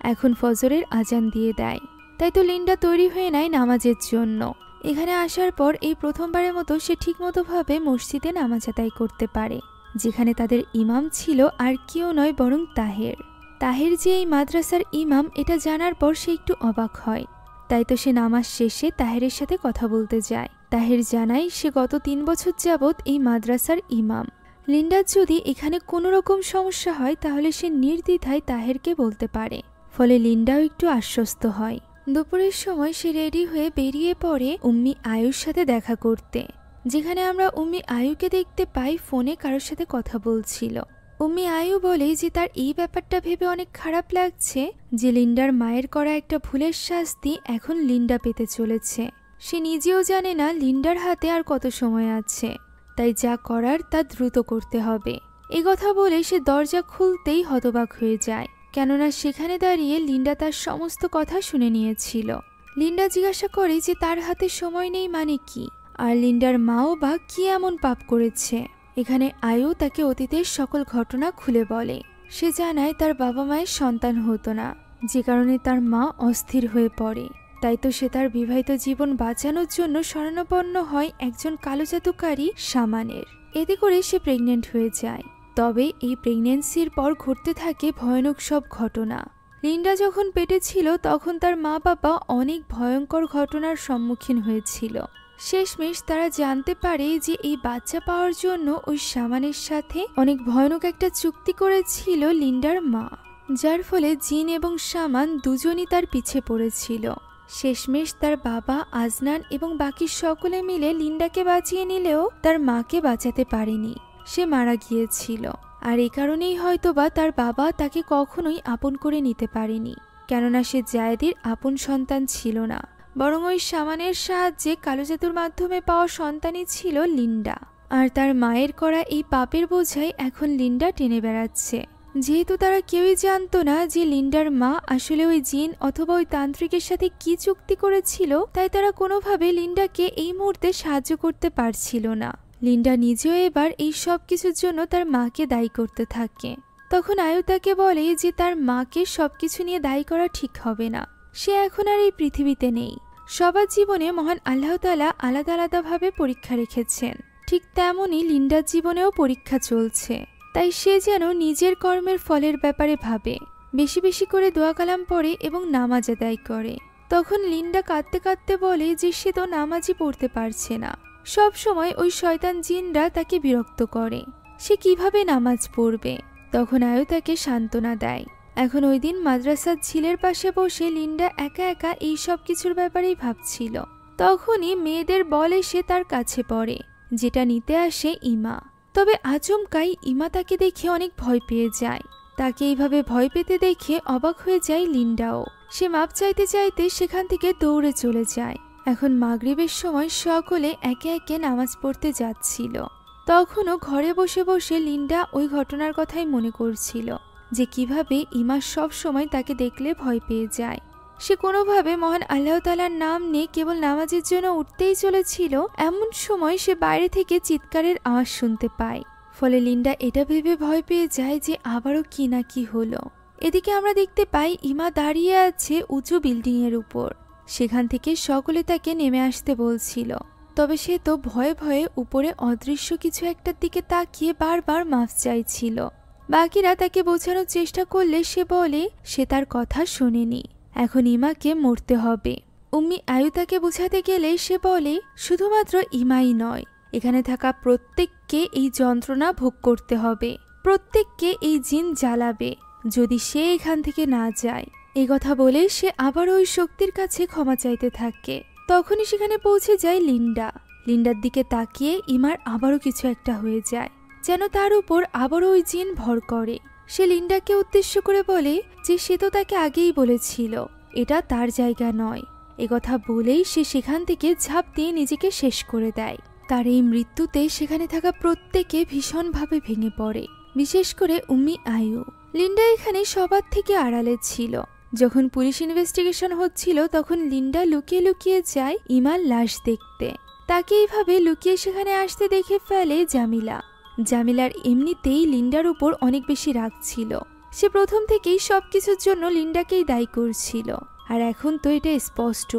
এখন ফজরের আজান দিয়ে দেয়, তাই তো লিন্ডা তৈরি হয়ে নেয় নামাজের জন্য। এখানে আসার পর এই প্রথমবারের মতো সে ঠিকমতোভাবে মসজিদে নামাজ আদায় করতে পারে, যেখানে তাদের ইমাম ছিল আর কেউ নয় বরং তাহের। তাহের যে এই মাদ্রাসার ইমাম এটা জানার পর সে একটু অবাক হয়। তাই তো সে নামাজ শেষে তাহেরের সাথে কথা বলতে যায়। তাহের জানায় সে গত 3 বছর যাবৎ এই মাদ্রাসার ইমাম। লিন্ডার যদি এখানে কোনো রকম সমস্যা হয় তাহলে সে নির্দ্বিধায় তাহেরকে বলতে পারে। ফলে লিন্ডাও একটু আশ্বস্ত হয়। দুপুরের সময় সে রেডি হয়ে বেরিয়ে পড়ে উম্মি আয়ুর সাথে দেখা করতে, যেখানে আমরা উম্মি আয়ুকে দেখতে পাই ফোনে কারোর সাথে কথা বলছিল। উম্মি আয়ু বলে যে তার এই ব্যাপারটা ভেবে অনেক খারাপ লাগছে যে লিন্ডার মায়ের করা একটা ভুলের শাস্তি এখন লিন্ডা পেতে চলেছে। সে নিজেও জানে না লিন্ডার হাতে আর কত সময় আছে, তাই যা করার তা দ্রুত করতে হবে। এ কথা বলে সে দরজা খুলতেই হতবাক হয়ে যায়। কেননা সেখানে দাঁড়িয়ে লিন্ডা তার সমস্ত কথা শুনে নিয়েছিল। লিন্ডা জিজ্ঞাসা করে যে তার হাতে সময় নেই মানে কি, আর লিন্ডার মাও বা কি এমন পাপ করেছে। এখানে আয়ু তাকে অতীতের সকল ঘটনা খুলে বলে। সে জানায় তার বাবা মায়ের সন্তান হতো না, যে কারণে তার মা অস্থির হয়ে পড়ে। তাই তো সে তার বিবাহিত জীবন বাঁচানোর জন্য শরণাপন্ন হয় একজন কালো জাদুকারী শামানের। এতে করে সে প্রেগনেন্ট হয়ে যায়। তবে এই প্রেগনেন্সির পর ঘটতে থাকে ভয়ানক সব ঘটনা। লিন্ডা যখন পেটে ছিল তখন তার মা বাবা অনেক ভয়ঙ্কর ঘটনার সম্মুখীন হয়েছিল। শেষমেশ তারা জানতে পারে যে এই বাচ্চা পাওয়ার জন্য ওই শামানের সাথে অনেক ভয়ানক একটা চুক্তি করেছিল লিন্ডার মা, যার ফলে জিন এবং শামান দুজনই তার পিছে পড়েছিল। শেষমেশ তার বাবা আজনান এবং বাকি সকলে মিলে লিন্ডাকে বাঁচিয়ে নিলেও তার মাকে বাঁচাতে পারেনি, সে মারা গিয়েছিল। আর এই কারণেই হয়তোবা তার বাবা তাকে কখনোই আপন করে নিতে পারেনি, কেননা সে জায়েদির আপন সন্তান ছিল না, বরং ওই শামানের সাহায্যে কালো জাদুর মাধ্যমে পাওয়া সন্তানই ছিল লিন্ডা। আর তার মায়ের করা এই পাপের বোঝাই এখন লিন্ডা টেনে বেড়াচ্ছে। যেহেতু তারা কেউই জানতো না যে লিন্ডার মা আসলে ওই জিন অথবা ওই তান্ত্রিকের সাথে কি চুক্তি করেছিল, তাই তারা কোনোভাবে লিন্ডাকে এই মুহূর্তে সাহায্য করতে পারছিল না। লিন্ডা নিজেও এবার এই সব কিছুর জন্য তার মাকে দায়ী করতে থাকে। তখন আয়ু তাকে বলে যে তার মাকে সবকিছু নিয়ে দায়ী করা ঠিক হবে না, সে এখন আর এই পৃথিবীতে নেই। সবার জীবনে মহান আল্লাহ তাআলা আলাদা আলাদাভাবে পরীক্ষা রেখেছেন, ঠিক তেমনই লিন্ডার জীবনেও পরীক্ষা চলছে। তাই সে যেন নিজের কর্মের ফলের ব্যাপারে ভাবে, বেশি বেশি করে দোয়া কালাম পড়ে এবং নামাজ আদায় করে। তখন লিন্ডা কাঁদতে কাঁদতে বলে যে সে তো নামাজই পড়তে পারছে না, সব সময় ওই শয়তান জিনরা তাকে বিরক্ত করে, সে কিভাবে নামাজ পড়বে। তখন আয়ু তাকে সান্ত্বনা দেয়। এখন ওই দিন মাদ্রাসার ঝিলের পাশে বসে লিন্ডা একা একা এই সব কিছুর ব্যাপারেই ভাবছিল। তখনই মেয়েদের বল এসে তার কাছে পড়ে, যেটা নিতে আসে ইমা। তবে আচমকাই ইমা তাকে দেখে অনেক ভয় পেয়ে যায়। তাকে এইভাবে ভয় পেতে দেখে অবাক হয়ে যায় লিন্ডাও। সে মাপ চাইতে চাইতে সেখান থেকে দৌড়ে চলে যায়। এখন মাগরিবের সময় সকলে একে একে নামাজ পড়তে যাচ্ছিল। তখনও ঘরে বসে বসে লিন্ডা ওই ঘটনার কথাই মনে করছিল, যে কিভাবে ইমা সব সময় তাকে দেখলে ভয় পেয়ে যায়। সে কোনোভাবে মহান আল্লাহ তাআলার নাম নিয়ে কেবল নামাজের জন্য উঠতেই চলেছিল, এমন সময় সে বাইরে থেকে চিৎকারের আওয়াজ শুনতে পায়। ফলে লিন্ডা এটা ভেবে ভয় পেয়ে যায় যে আবারও কি না কি হলো। এদিকে আমরা দেখতে পাই ইমা দাঁড়িয়ে আছে উঁচু বিল্ডিং এর উপর। সেখান থেকে সকলে তাকে নেমে আসতে বলছিল, তবে সে তো ভয়ে ভয়ে উপরে অদৃশ্য কিছু একটার দিকে তাকিয়ে বারবার মাফ চাইছিল। বাকিরা তাকে বোঝানোর চেষ্টা করলে সে বলে সে তার কথা শোনেনি, এখন ইমাকে মরতে হবে। উম্মি আয়ু তাকে বোঝাতে গেলে সে বলে শুধুমাত্র ইমাই নয়, এখানে থাকা প্রত্যেককে এই যন্ত্রণা ভোগ করতে হবে, প্রত্যেককে এই জিন জ্বালাবে যদি সে এখান থেকে না যায়। এই কথা বলে সে আবার ওই শক্তির কাছে ক্ষমা চাইতে থাকে। তখনই সেখানে পৌঁছে যায় লিন্ডা। লিন্ডার দিকে তাকিয়ে ইমার আবারও কিছু একটা হয়ে যায়, যেন তার উপর আবারও ওই জিন ভর করে। সে লিন্ডাকে উদ্দেশ্য করে বলে যে সে তো তাকে আগেই বলেছিল এটা তার জায়গা নয়। একথা বলেই সে সেখান থেকে ঝাঁপ দিয়ে নিজেকে শেষ করে দেয়। তার এই মৃত্যুতে সেখানে থাকা প্রত্যেকে ভীষণভাবে ভেঙে পড়ে, বিশেষ করে উম্মি আয়ু। লিন্ডা এখানে সবার থেকে আড়ালে ছিল। যখন পুলিশ ইনভেস্টিগেশন হচ্ছিল তখন লিন্ডা লুকিয়ে লুকিয়ে যায় ইমার লাশ দেখতে। তাকে এইভাবে লুকিয়ে সেখানে আসতে দেখে ফেলে জামিলা। জামিলার এমনিতেই লিন্ডার উপর অনেক বেশি রাগ ছিল। সে প্রথম থেকেই সবকিছুর জন্য লিন্ডাকেই দায়ী করছিল, আর এখন তো এটা স্পষ্ট।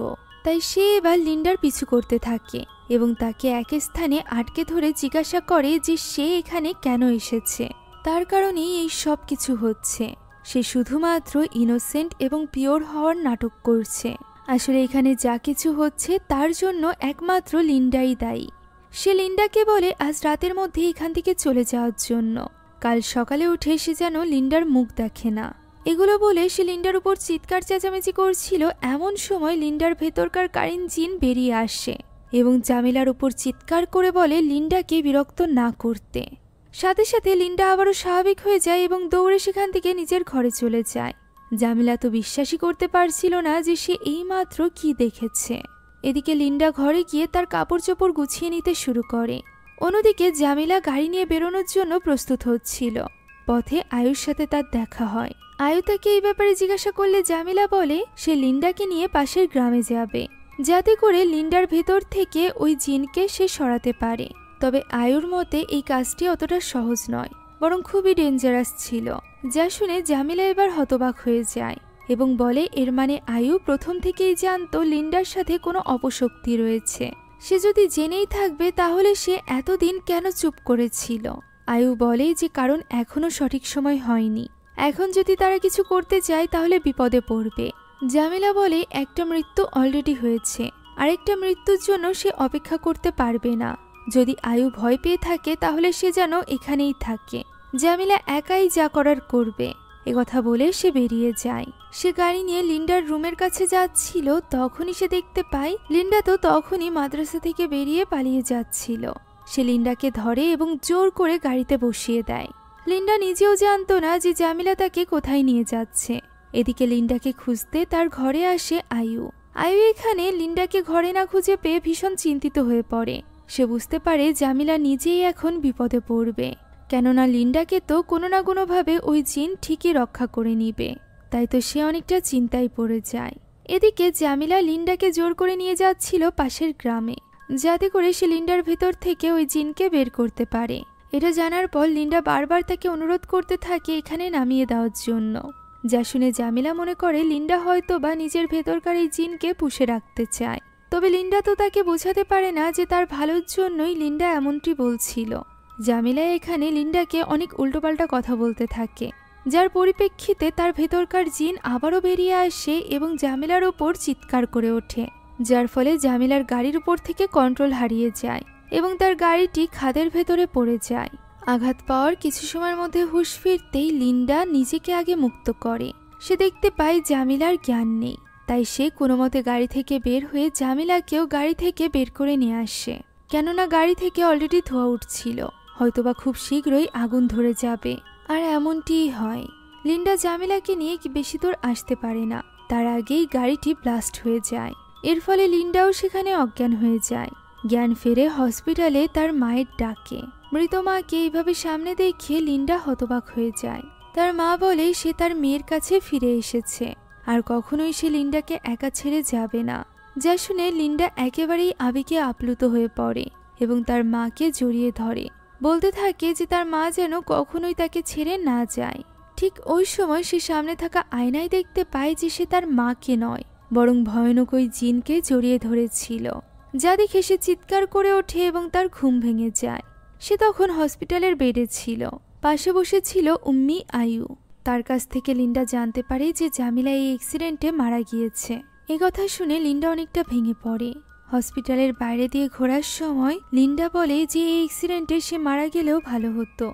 তাই সে এবার লিন্ডার পিছু করতে থাকে এবং তাকে এক স্থানে আটকে ধরে জিজ্ঞাসা করে যে সে এখানে কেন এসেছে, তার কারণেই এই সব কিছু হচ্ছে। সে শুধুমাত্র ইনোসেন্ট এবং পিওর হওয়ার নাটক করছে। আসলে এখানে যা কিছু হচ্ছে তার জন্য একমাত্র লিন্ডাই দায়ী। সে লিন্ডাকে বলে আজ রাতের মধ্যে এখান থেকে চলে যাওয়ার জন্য। কাল সকালে উঠে সে যেন লিন্ডার মুখ দেখে না। এগুলো বলে সে লিন্ডার উপর চিৎকার চেঁচামেচি করছিল। এমন সময় লিন্ডার ভেতরকার কারিন জিন বেরিয়ে আসে এবং জামিলার উপর চিৎকার করে বলে লিন্ডাকে বিরক্ত না করতে। সাথে সাথে লিন্ডা আবারও স্বাভাবিক হয়ে যায় এবং দৌড়ে সেখান থেকে নিজের ঘরে চলে যায়। জামিলা তো বিশ্বাসই করতে পারছিল না যে সে এইমাত্র কি দেখেছে। এদিকে লিন্ডা ঘরে গিয়ে তার কাপড় চোপড় গুছিয়ে নিতে শুরু করে। অন্যদিকে জামিলা গাড়ি নিয়ে বেরোনোর জন্য প্রস্তুত হচ্ছিল। পথে আয়ুর সাথে তার দেখা হয়। আয়ু তাকে এই ব্যাপারে জিজ্ঞাসা করলে জামিলা বলে সে লিন্ডাকে নিয়ে পাশের গ্রামে যাবে, যাতে করে লিন্ডার ভেতর থেকে ওই জিনকে সে সরাতে পারে। তবে আয়ুর মতে এই কাজটি অতটা সহজ নয়, বরং খুবই ডেঞ্জারাস ছিল। যা শুনে জামিলা এবার হতবাক হয়ে যায় এবং বলে এর মানে আয়ু প্রথম থেকেই জানতো লিন্ডার সাথে কোনো অপশক্তি রয়েছে। সে যদি জেনেই থাকবে তাহলে সে এতদিন কেন চুপ করেছিল। আয়ু বলে যে কারণ এখনো সঠিক সময় হয়নি, এখন যদি তারা কিছু করতে চায় তাহলে বিপদে পড়বে। জামিলা বলে একটা মৃত্যু অলরেডি হয়েছে, আরেকটা মৃত্যুর জন্য সে অপেক্ষা করতে পারবে না। যদি আয়ু ভয় পেয়ে থাকে তাহলে সে যেন এখানেই থাকে, জামিলা একাই যা করার করবে। একথা বলে সে বেরিয়ে যায়। সে গাড়ি নিয়ে লিন্ডার রুমের কাছে যাচ্ছিল, তখনই সে দেখতে পায় লিন্ডা তো তখনই মাদ্রাসা থেকে বেরিয়ে পালিয়ে যাচ্ছিল। সে লিন্ডাকে ধরে এবং জোর করে গাড়িতে বসিয়ে দেয়। লিন্ডা নিজেও জানতো না যে জামিলা তাকে কোথায় নিয়ে যাচ্ছে। এদিকে লিন্ডাকে খুঁজতে তার ঘরে আসে আয়ু। আয়ু এখানে লিন্ডাকে ঘরে না খুঁজে পেয়ে ভীষণ চিন্তিত হয়ে পড়ে। সে বুঝতে পারে জামিলা নিজেই এখন বিপদে পড়বে, কেননা লিন্ডাকে তো কোনো না কোনোভাবে ওই জিন ঠিকই রক্ষা করে নিবে। তাই তো সে অনেকটা চিন্তায় পড়ে যায়। এদিকে জামিলা লিন্ডাকে জোর করে নিয়ে যাচ্ছিল পাশের গ্রামে, যাতে করে সে লিন্ডার ভেতর থেকে ওই জিনকে বের করতে পারে। এটা জানার পর লিন্ডা বারবার তাকে অনুরোধ করতে থাকে এখানে নামিয়ে দেওয়ার জন্য। যা শুনে জামিলা মনে করে লিন্ডা হয়তো বা নিজের ভেতরকার এই জিনকে পুষে রাখতে চায়। তবে লিন্ডা তো তাকে বোঝাতে পারে না যে তার ভালোর জন্যই লিন্ডা এমনটি বলছিল। জামিলা এখানে লিন্ডাকে অনেক উল্টোপাল্টা কথা বলতে থাকে, যার পরিপ্রেক্ষিতে তার ভেতরকার জিন আবারও বেরিয়ে আসে এবং জামিলার ওপর চিৎকার করে ওঠে, যার ফলে জামিলার গাড়ির উপর থেকে কন্ট্রোল হারিয়ে যায় এবং তার গাড়িটি খাদের ভেতরে পড়ে যায়। আঘাত পাওয়ার কিছু সময়ের মধ্যে হুঁশ ফিরতেই লিন্ডা নিজেকে আগে মুক্ত করে। সে দেখতে পায় জামিলার জ্ঞান নেই, তাই সে কোনো মতে গাড়ি থেকে বের হয়ে জামিলাকেও গাড়ি থেকে বের করে নিয়ে আসে, কেননা গাড়ি থেকে অলরেডি ধোঁয়া উঠছিল, হয়তোবা খুব শীঘ্রই আগুন ধরে যাবে। আর এমনটিই হয়। লিন্ডা জামিলাকে নিয়ে বেশি দূর আসতে পারে না, তার আগেই গাড়িটি ব্লাস্ট হয়ে যায়। এর ফলে লিন্ডাও সেখানে অজ্ঞান হয়ে যায়। জ্ঞান ফেরে হসপিটালে তার মায়ের ডাকে। মৃত মাকে এইভাবে সামনে দেখে লিন্ডা হতবাক হয়ে যায়। তার মা বলে সে তার মেয়ের কাছে ফিরে এসেছে, আর কখনোই সে লিন্ডাকে একা ছেড়ে যাবে না। যা শুনে লিন্ডা একেবারেই আবেগে আপ্লুত হয়ে পড়ে এবং তার মাকে জড়িয়ে ধরে, বলতে থাকে যে তার মা যেন কখনোই তাকে ছেড়ে না যায়। ঠিক ওই সময় সে সামনে থাকা আয়নায় দেখতে পায় যে সে তার মাকে নয়, বরং ভয়ানক ওই জিনকে জড়িয়ে ধরেছিল, যা দেখে সে চিৎকার করে ওঠে এবং তার ঘুম ভেঙে যায়। সে তখন হসপিটালের বেডে ছিল, পাশে বসেছিল উম্মি আয়ু। তার কাছ থেকে লিন্ডা জানতে পারে যে জামিলা এই অ্যাক্সিডেন্টে মারা গিয়েছে। এ কথা শুনে লিন্ডা অনেকটা ভেঙে পড়ে। হসপিটালের বাইরে দিয়ে ঘোরার সময় লিন্ডা বলে যে এই অ্যাক্সিডেন্টে সে মারা গেলেও ভালো হতো,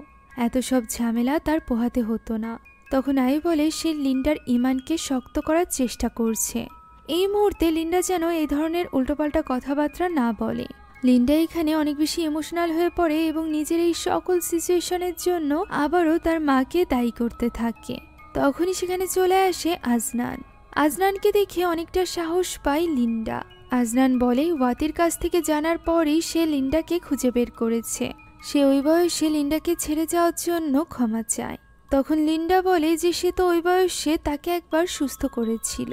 এত সব ঝামেলা তার পোহাতে হতো না। তখন আয়ু বলে সে লিন্ডার ইমানকে শক্ত করার চেষ্টা করছে। এই মুহূর্তে লিন্ডা যেন এই ধরনের উল্টোপাল্টা কথাবার্তা না বলে। লিন্ডা এখানে অনেক বেশি ইমোশনাল হয়ে পড়ে এবং নিজের এই সকল সিচুয়েশনের জন্য আবারও তার মাকে দায়ী করতে থাকে। তখনই সেখানে চলে আসে আজনান। আজনানকে দেখে অনেকটা সাহস পায় লিন্ডা। আজনান বলে ওয়াতির কাছ থেকে জানার পরই সে লিন্ডাকে খুঁজে বের করেছে। সে ওই বয়সে লিন্ডাকে ছেড়ে যাওয়ার জন্য ক্ষমা চায়। তখন লিন্ডা বলে যে সে তো ওই বয়সে তাকে একবার সুস্থ করেছিল,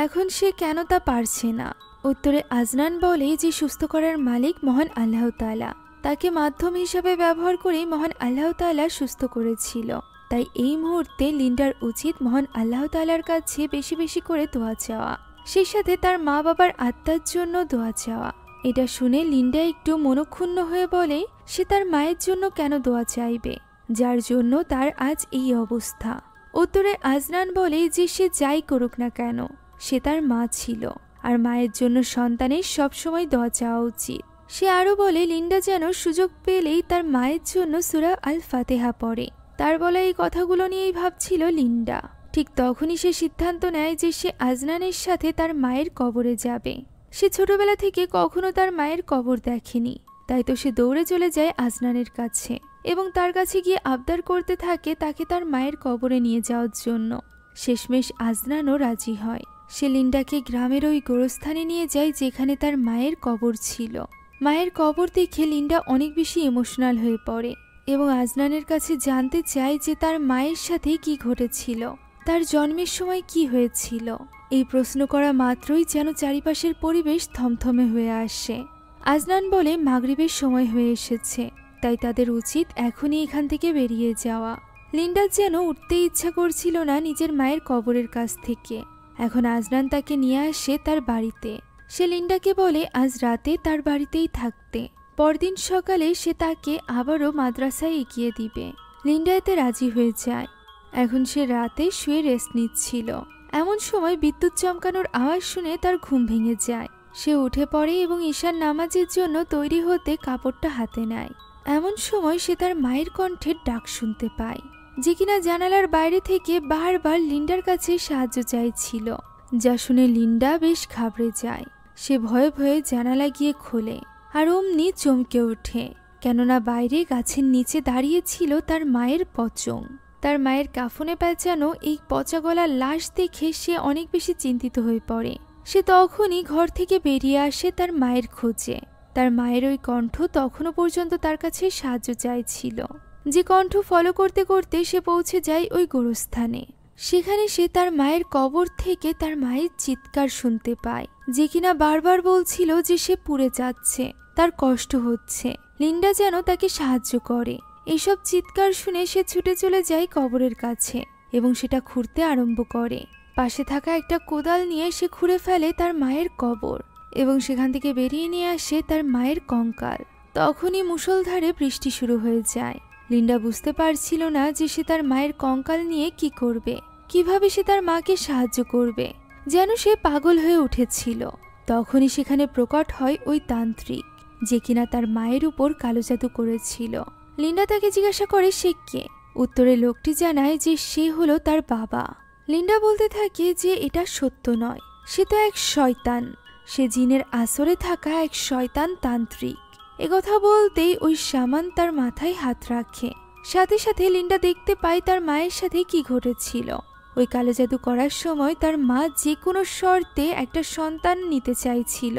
এখন সে কেন তা পারছে না। উত্তরে আজনান বলে যে সুস্থ করার মালিক মহান আল্লাহ তাআলা, তাকে মাধ্যম হিসাবে ব্যবহার করেই মহান আল্লাহ তাআলা সুস্থ করেছিল। তাই এই মুহূর্তে লিন্ডার উচিত মহান আল্লাহ তাআলার কাছে বেশি বেশি করে দোয়া চাওয়া, সেই সাথে তার মা বাবার আত্মার জন্য দোয়া চাওয়া। এটা শুনে লিন্ডা একটু মনক্ষুণ্ণ হয়ে বলে সে তার মায়ের জন্য কেন দোয়া চাইবে, যার জন্য তার আজ এই অবস্থা। উত্তরে আজনান বলে যে সে যাই করুক না কেন সে তার মা ছিল, আর মায়ের জন্য সন্তানের সবসময় দোয়া চাওয়া উচিত। সে আরো বলে লিন্ডা যেন সুযোগ পেলেই তার মায়ের জন্য সূরা আল ফাতিহা পড়ে। তার বলা এই কথাগুলো নিয়েই ভাবছিল লিন্ডা। ঠিক তখনই সে সিদ্ধান্ত নেয় যে সে আজনানের সাথে তার মায়ের কবরে যাবে। সে ছোটবেলা থেকে কখনো তার মায়ের কবর দেখেনি, তাই তো সে দৌড়ে চলে যায় আজনানের কাছে এবং তার কাছে গিয়ে আবদার করতে থাকে তাকে তার মায়ের কবরে নিয়ে যাওয়ার জন্য। শেষমেশ আজনানও রাজি হয়। সে লিন্ডাকে গ্রামের ওই গোরস্থানে নিয়ে যায় যেখানে তার মায়ের কবর ছিল। মায়ের কবর দেখে লিন্ডা অনেক বেশি ইমোশনাল হয়ে পড়ে এবং আজনানের কাছে জানতে চায় যে তার মায়ের সাথে কি ঘটেছিল, তার জন্মের সময় কি হয়েছিল। এই প্রশ্ন করা মাত্রই যেন চারিপাশের পরিবেশ থমথমে হয়ে আসে। আজনান বলে মাগরিবের সময় হয়ে এসেছে, তাই তাদের উচিত এখনই এখান থেকে বেরিয়ে যাওয়া। লিন্ডার যেন উঠতে ইচ্ছা করছিল না নিজের মায়ের কবরের কাছ থেকে। এখন আজনান তাকে নিয়ে আসে তার বাড়িতে। সে লিন্ডাকে বলে আজ রাতে তার বাড়িতেই থাকতে, পরদিন সকালে সে তাকে আবারও মাদ্রাসায় এগিয়ে দিবে। লিন্ডা এতে রাজি হয়ে যায়। এখন সে রাতে শুয়ে রেস্ট নিচ্ছিল। এমন সময় বিদ্যুৎ চমকানোর আওয়াজ শুনে তার ঘুম ভেঙে যায়। সে উঠে পড়ে এবং ঈশার নামাজের জন্য তৈরি হতে কাপড়টা হাতে নেয়। এমন সময় সে তার মায়ের কণ্ঠের ডাক শুনতে পায়, যে কিনা জানালার বাইরে থেকে বারবার লিন্ডার কাছে সাহায্য চাইছিল। যা শুনে লিন্ডা বেশ ঘাবড়ে যায়। সে ভয়ে ভয়ে জানালা গিয়ে খোলে, আর অমনি চমকে ওঠে, কেননা বাইরে গাছের নিচে দাঁড়িয়ে ছিল তার মায়ের পচং। তার মায়ের কাফনে পেঁচানো এই পচা গলার লাশ দেখে সে অনেক বেশি চিন্তিত হয়ে পড়ে। সে তখনই ঘর থেকে বেরিয়ে আসে তার মায়ের খোঁজে। তার মায়ের ওই কণ্ঠ তখনও পর্যন্ত তার কাছে সাহায্য চাইছিল, যে কণ্ঠ ফলো করতে করতে সে পৌঁছে যায় ওই গোরস্থানে। সেখানে সে তার মায়ের কবর থেকে তার মায়ের চিৎকার শুনতে পায়, যে কিনা বারবার বলছিল যে সে পুড়ে যাচ্ছে, তার কষ্ট হচ্ছে, লিন্ডা যেন তাকে সাহায্য করে। এইসব চিৎকার শুনে সে ছুটে চলে যায় কবরের কাছে এবং সেটা খুঁড়তে আরম্ভ করে। পাশে থাকা একটা কোদাল নিয়ে সে খুঁড়ে ফেলে তার মায়ের কবর এবং সেখান থেকে বেরিয়ে নিয়ে আসে তার মায়ের কঙ্কাল। তখনই মুষলধারে বৃষ্টি শুরু হয়ে যায়। লিন্ডা বুঝতে পারছিল না যে সে তার মায়ের কঙ্কাল নিয়ে কি করবে, কিভাবে সে তার মাকে সাহায্য করবে। যেন সে পাগল হয়ে উঠেছিল। তখনই সেখানে প্রকট হয় ওই তান্ত্রিক, যে কিনা তার মায়ের উপর কালো জাদু করেছিল। লিন্ডা তাকে জিজ্ঞাসা করে সে কে। উত্তরে লোকটি জানায় যে সে হলো তার বাবা। লিন্ডা বলতে থাকে যে এটা সত্য নয়, সে তো এক শয়তান, সে জিনের আসরে থাকা এক শয়তান তান্ত্রিক। একথা বলতেই ওই শামান তার মাথায় হাত রাখে। সাথে সাথে লিন্ডা দেখতে পায় তার মায়ের সাথে কি ঘটেছিল। ওই কালো জাদু করার সময় তার মা যে কোনো শর্তে একটা সন্তান নিতে চাইছিল।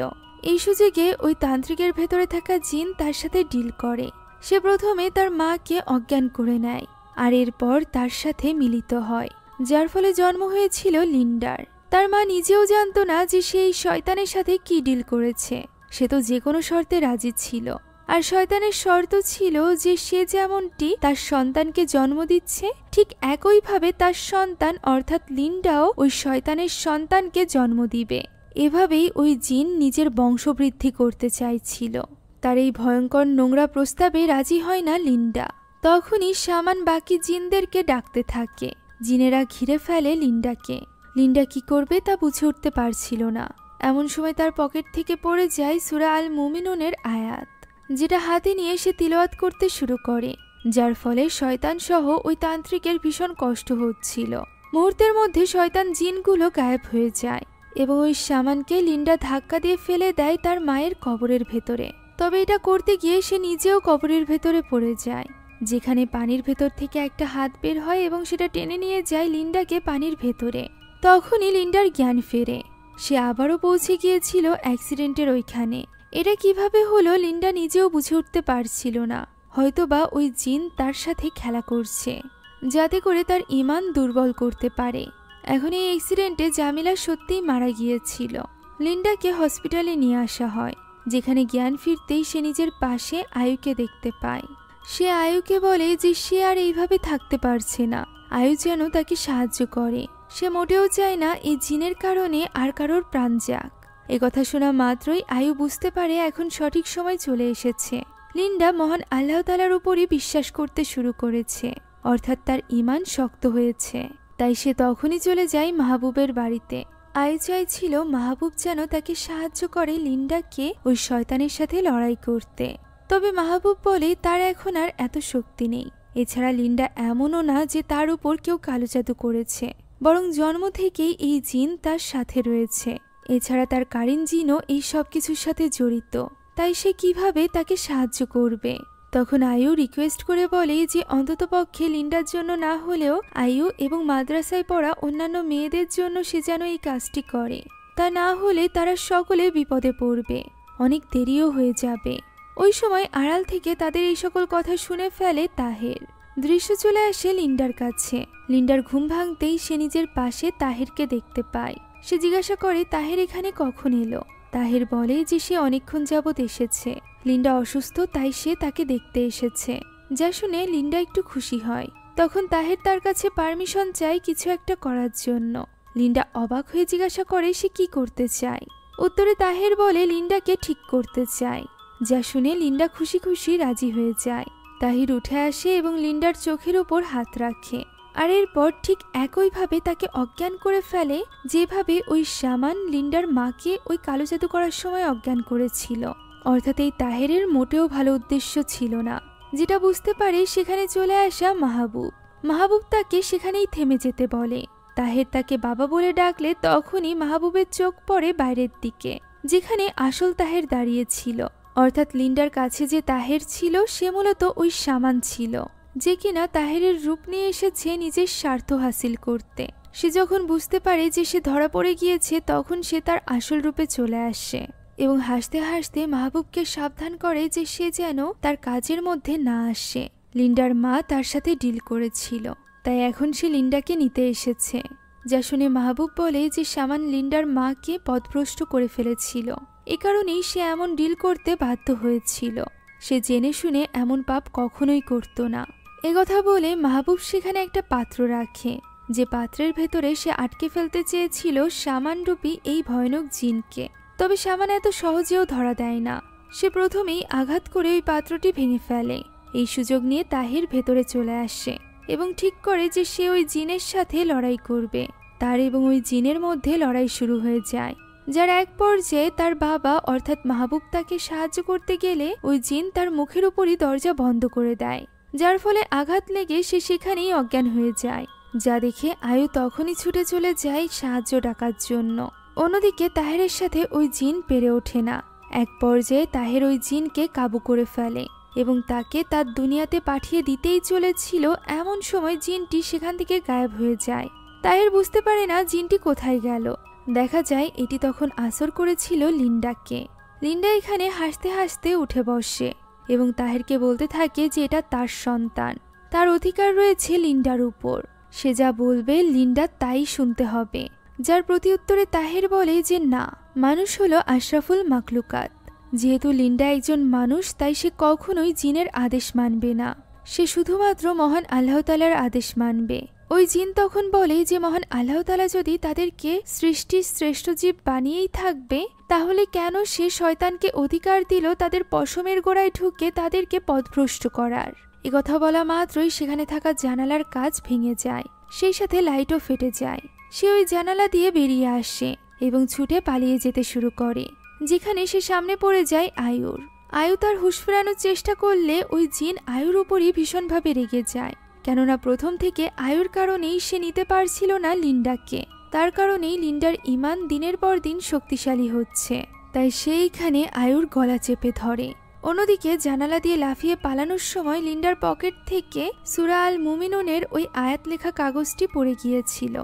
এই সুযোগে ওই তান্ত্রিকের ভেতরে থাকা জিন তার সাথে ডিল করে। সে প্রথমে তার মাকে অজ্ঞান করে নেয়, আর এরপর তার সাথে মিলিত হয়, যার ফলে জন্ম হয়েছিল লিন্ডার। তার মা নিজেও জানতো না যে সে এই শয়তানের সাথে কি ডিল করেছে। সে তো যে কোনো শর্তে রাজি ছিল, আর শয়তানের শর্ত ছিল যে সে যেমনটি তার সন্তানকে জন্ম দিচ্ছে, ঠিক একইভাবে তার সন্তান অর্থাৎ লিন্ডাও ওই শয়তানের সন্তানকে জন্ম দিবে। এভাবেই ওই জিন নিজের বংশবৃদ্ধি করতে চাইছিল। তার এই ভয়ঙ্কর নোংরা প্রস্তাবে রাজি হয় না লিন্ডা। তখনই শামান বাকি জিনদেরকে ডাকতে থাকে। জিনেরা ঘিরে ফেলে লিন্ডাকে। লিন্ডা কি করবে তা বুঝে উঠতে পারছিল না। এমন সময় তার পকেট থেকে পড়ে যায় সূরা আল মুমিনুনের আয়াত, যেটা হাতে নিয়ে সে তিলাওয়াত করতে শুরু করে, যার ফলে শয়তান সহ ওই তান্ত্রিকের ভীষণ কষ্ট হচ্ছিল। মুহূর্তের মধ্যে শয়তান জিনগুলো গায়েব হয়ে যায় এবং ওই শামানকে লিন্ডা ধাক্কা দিয়ে ফেলে দেয় তার মায়ের কবরের ভেতরে। তবে এটা করতে গিয়ে সে নিজেও কবরের ভেতরে পড়ে যায়, যেখানে পানির ভেতর থেকে একটা হাত বের হয় এবং সেটা টেনে নিয়ে যায় লিন্ডাকে পানির ভেতরে। তখনই লিন্ডার জ্ঞান ফেরে। সে আবারও পৌঁছে গিয়েছিল অ্যাক্সিডেন্টের ওইখানে। এটা কিভাবে হলো লিন্ডা নিজেও বুঝে উঠতে পারছিল না। হয়তোবা ওই জিন তার সাথে খেলা করছে, যাতে করে তার ঈমান দুর্বল করতে পারে। এখন এই অ্যাক্সিডেন্টে জামিলা সত্যিই মারা গিয়েছিল। লিন্ডাকে হসপিটালে নিয়ে আসা হয়, যেখানে জ্ঞান ফিরতেই সে নিজের পাশে আয়ুকে দেখতে পায়। সে আয়ুকে বলে যে সে আর এইভাবে থাকতে পারছে না। আয়ু যেন তাকে সাহায্য করে। সে মোটেও চায় না এই জিনের কারণে আর কারোর প্রাণ যাক। একথা শোনা মাত্রই আয়ু বুঝতে পারে এখন সঠিক সময় চলে এসেছে। লিন্ডা মহান আল্লাহ তাআলার উপরই বিশ্বাস করতে শুরু করেছে, অর্থাৎ তার ঈমান শক্ত হয়েছে। তাই সে তখনই চলে যায় মাহবুবের বাড়িতে। আয়ু চাইছিল মাহবুব যেন তাকে সাহায্য করে লিন্ডাকে ওই শয়তানের সাথে লড়াই করতে। তবে মাহবুব বলে তার এখন আর এত শক্তি নেই। এছাড়া লিন্ডা এমনও না যে তার উপর কেউ কালো জাদু করেছে, বরং জন্ম থেকেই এই জিন তার সাথে রয়েছে। এছাড়া তার কারিন জিনও এই সব কিছুর সাথে জড়িত। তাই সে কিভাবে তাকে সাহায্য করবে? তখন আয়ু রিকোয়েস্ট করে বলে যে অন্ততপক্ষে লিন্ডার জন্য না হলেও আয়ু এবং মাদ্রাসায় পড়া অন্যান্য মেয়েদের জন্য সে যেন এই কাজটি করে। তা না হলে তারা সকলে বিপদে পড়বে, অনেক দেরিও হয়ে যাবে। ওই সময় আড়াল থেকে তাদের এই সকল কথা শুনে ফেলে তাহের। দৃশ্য চলে আসে লিন্ডার কাছে। লিন্ডার ঘুম ভাঙতেই সে নিজের পাশে তাহেরকে দেখতে পায়। সে জিজ্ঞাসা করে তাহের এখানে কখন এলো। তাহের বলে যে সে অনেকক্ষণ যাবৎ এসেছে। লিন্ডা অসুস্থ, তাই সে তাকে দেখতে এসেছে। যা শুনে লিন্ডা একটু খুশি হয়। তখন তাহের তার কাছে পারমিশন চায় কিছু একটা করার জন্য। লিন্ডা অবাক হয়ে জিজ্ঞাসা করে সে কি করতে চায়। উত্তরে তাহের বলে লিন্ডাকে ঠিক করতে চায়। যা শুনে লিন্ডা খুশি খুশি রাজি হয়ে যায়। তাহির উঠে আসে এবং লিন্ডার চোখের উপর হাত রাখে, আর এরপর ঠিক একইভাবে তাকে অজ্ঞান করে ফেলে যেভাবে ওই শামান লিন্ডার মাকে ওই কালো জাদু করার সময় অজ্ঞান করেছিল। অর্থাৎ এই তাহেরের মোটেও ভালো উদ্দেশ্য ছিল না। যেটা বুঝতে পারে সেখানে চলে আসা মাহবুব। মাহবুব তাকে সেখানেই থেমে যেতে বলে। তাহের তাকে বাবা বলে ডাকলে তখনই মাহবুবের চোখ পড়ে বাইরের দিকে, যেখানে আসল তাহের দাঁড়িয়েছিল। অর্থাৎ লিন্ডার কাছে যে তাহের ছিল সে মূলত ওই শামান ছিল, যে কিনা তাহেরের রূপ নিয়ে এসেছে নিজের স্বার্থ হাসিল করতে। সে যখন বুঝতে পারে যে সে ধরা পড়ে গিয়েছে তখন সে তার আসল রূপে চলে আসে এবং হাসতে হাসতে মাহবুবকে সাবধান করে যে সে যেন তার কাজের মধ্যে না আসে। লিন্ডার মা তার সাথে ডিল করেছিল, তাই এখন সে লিন্ডাকে নিতে এসেছে। যা শুনে মাহবুব বলে যে শামান লিন্ডার মাকে পথভ্রষ্ট করে ফেলেছিল, এ কারণেই সে এমন ডিল করতে বাধ্য হয়েছিল। সে জেনে শুনে এমন পাপ কখনোই করত না। একথা বলে মাহবুব সেখানে একটা পাত্র রাখে, যে পাত্রের ভেতরে সে আটকে ফেলতে চেয়েছিল শামানরূপী এই ভয়ানক জিনকে। তবে শামান এত সহজেও ধরা দেয় না। সে প্রথমেই আঘাত করে ওই পাত্রটি ভেঙে ফেলে। এই সুযোগ নিয়ে তাহির ভেতরে চলে আসে এবং ঠিক করে যে সে ওই জিনের সাথে লড়াই করবে। তার এবং ওই জিনের মধ্যে লড়াই শুরু হয়ে যায়, যার এক পর্যায়ে তার বাবা অর্থাৎ মাহবুব তাকে সাহায্য করতে গেলে ওই জিন তার মুখের উপরই দরজা বন্ধ করে দেয়, যার ফলে আঘাত লেগে সে সেখানেই অজ্ঞান হয়ে যায়। যা দেখে আয়ু তখনই ছুটে চলে যায় সাহায্য ডাকার জন্য। অন্যদিকে তাহেরের সাথে ওই জিন পেরে ওঠে না। এক পর্যায়ে তাহের ওই জিনকে কাবু করে ফেলে এবং তাকে তার দুনিয়াতে পাঠিয়ে দিতেই চলেছিল। এমন সময় জিনটি সেখান থেকে গায়েব হয়ে যায়। তাহের বুঝতে পারে না জিনটি কোথায় গেল। দেখা যায় এটি তখন আসর করেছিল লিন্ডাকে। লিন্ডা এখানে হাসতে হাসতে উঠে বসে এবং তাহেরকে বলতে থাকে যে এটা তার সন্তান, তার অধিকার রয়েছে লিন্ডার উপর। সে যা বলবে লিন্ডা তাই শুনতে হবে। যার প্রতি উত্তরে তাহের বলে যে না, মানুষ হলো আশরাফুল মাখলুকাত। যেহেতু লিন্ডা একজন মানুষ তাই সে কখনোই জিনের আদেশ মানবে না। সে শুধুমাত্র মহান আল্লাহ তাআলার আদেশ মানবে। ওই জিন তখন বলে যে মহান আল্লাহ তাআলা যদি তাদেরকে সৃষ্টির শ্রেষ্ঠ জীব বানিয়েই থাকবে, তাহলে কেন সে শয়তানকে অধিকার দিল তাদের পশমের গোড়ায় ঢুকে তাদেরকে পথভ্রষ্ট করার। একথা বলা মাত্রই সেখানে থাকা জানালার কাঁচ ভেঙে যায়, সেই সাথে লাইটও ফেটে যায়। সে ওই জানালা দিয়ে বেরিয়ে আসে এবং ছুটে পালিয়ে যেতে শুরু করে, যেখানে সে সামনে পড়ে যায় আয়ুর। আয়ু তার হুঁশ ফেরানোর চেষ্টা করলে ওই জিন আয়ুর উপরই ভীষণভাবে রেগে যায়, কেননা প্রথম থেকে আয়ুর কারণেই সে নিতে পারছিল না লিন্ডাকে। তার কারণেই লিন্ডার ঈমান দিনের পর দিন শক্তিশালী হচ্ছে, তাই সেইখানে আয়ুর গলা চেপে ধরে। অন্যদিকে জানালা দিয়ে লাফিয়ে পালানোর সময় লিন্ডার পকেট থেকে সূরা আল মুমিনুনের ওই আয়াত লেখা কাগজটি পড়ে গিয়েছিল,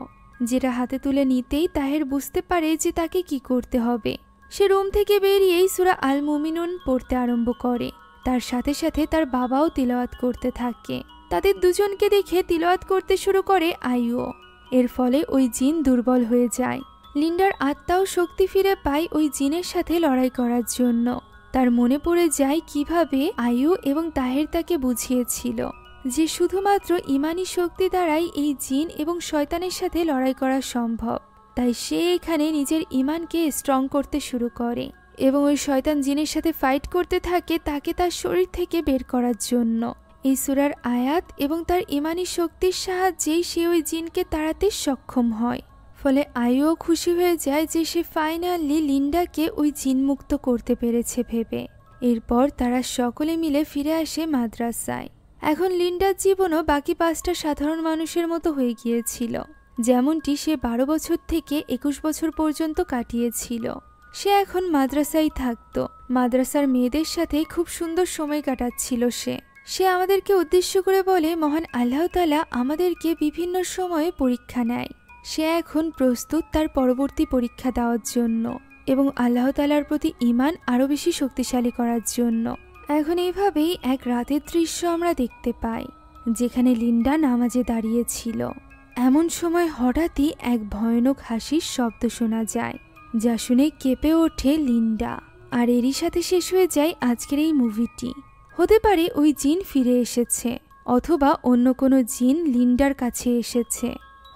যেটা হাতে তুলে নিতেই তাহের বুঝতে পারে যে তাকে কি করতে হবে। সে রুম থেকে বেরিয়েই সূরা আল মুমিনুন পড়তে আরম্ভ করে। তার সাথে সাথে তার বাবাও তিলাওয়াত করতে থাকে। তাদের দুজনকে দেখে তিলাওয়াত করতে শুরু করে আয়ুও। এর ফলে ওই জিন দুর্বল হয়ে যায়। লিন্ডার আত্মাও শক্তি ফিরে পায় ওই জিনের সাথে লড়াই করার জন্য। তার মনে পড়ে যায় কিভাবে আয়ু এবং তাহের তাকে বুঝিয়েছিল যে শুধুমাত্র ইমানি শক্তি দ্বারাই এই জিন এবং শয়তানের সাথে লড়াই করা সম্ভব। তাই সে এখানে নিজের ইমানকে স্ট্রং করতে শুরু করে এবং ওই শয়তান জিনের সাথে ফাইট করতে থাকে তাকে তার শরীর থেকে বের করার জন্য। এই সূরার আয়াত এবং তার ইমানি শক্তির সাহায্যেই সে ওই জিনকে তাড়াতে সক্ষম হয়। ফলে আয়ুও খুশি হয়ে যায় যে সে ফাইনালি লিন্ডাকে ওই জিন মুক্ত করতে পেরেছে ভেবে। এরপর তারা সকলে মিলে ফিরে আসে মাদ্রাসায়। এখন লিন্ডার জীবনও বাকি 5টা সাধারণ মানুষের মতো হয়ে গিয়েছিল, যেমনটি সে 12 বছর থেকে 21 বছর পর্যন্ত কাটিয়েছিল। সে এখন মাদ্রাসায় থাকত। মাদ্রাসার মেয়েদের সাথে খুব সুন্দর সময় কাটাচ্ছিল সে আমাদেরকে উদ্দেশ্য করে বলে মহান আল্লাহ তাআলা আমাদেরকে বিভিন্ন সময়ে পরীক্ষা নেয়। সে এখন প্রস্তুত তার পরবর্তী পরীক্ষা দেওয়ার জন্য এবং আল্লাহ তাআলার প্রতি ঈমান আরো বেশি শক্তিশালী করার জন্য। এখন এইভাবেই এক রাতের দৃশ্য আমরা দেখতে পাই, যেখানে লিন্ডা নামাজে দাঁড়িয়েছিল। এমন সময় হঠাৎই এক ভয়ানক হাসির শব্দ শোনা যায়, যা শুনে কেঁপে ওঠে লিন্ডা। আর এরই সাথে শেষ হয়ে যায় আজকের এই মুভিটি। হতে পারে ওই জিন ফিরে এসেছে, অথবা অন্য কোনো জিন লিন্ডার কাছে এসেছে।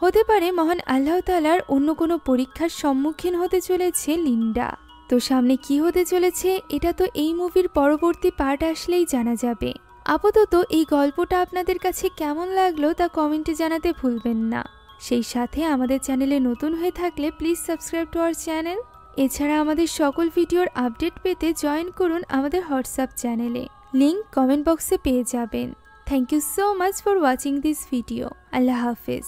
হতে পারে মহান আল্লাহ তাআলার অন্য কোনো পরীক্ষার সম্মুখীন হতে চলেছে লিন্ডা। তো সামনে কি হতে চলেছে এটা তো এই মুভির পরবর্তী পার্ট আসলেই জানা যাবে। আপাতত এই গল্পটা আপনাদের কাছে কেমন লাগলো তা কমেন্টে জানাতে ভুলবেন না। সেই সাথে আমাদের চ্যানেলে নতুন হয়ে থাকলে please subscribe to our channel. এছাড়া আমাদের সকল ভিডিওর আপডেট পেতে জয়েন করুন আমাদের হোয়াটসঅ্যাপ চ্যানেলে, লিংক কমেন্ট বক্সে পেয়ে যাবেন। Thank you so much for watching this video. আল্লাহ হাফেজ।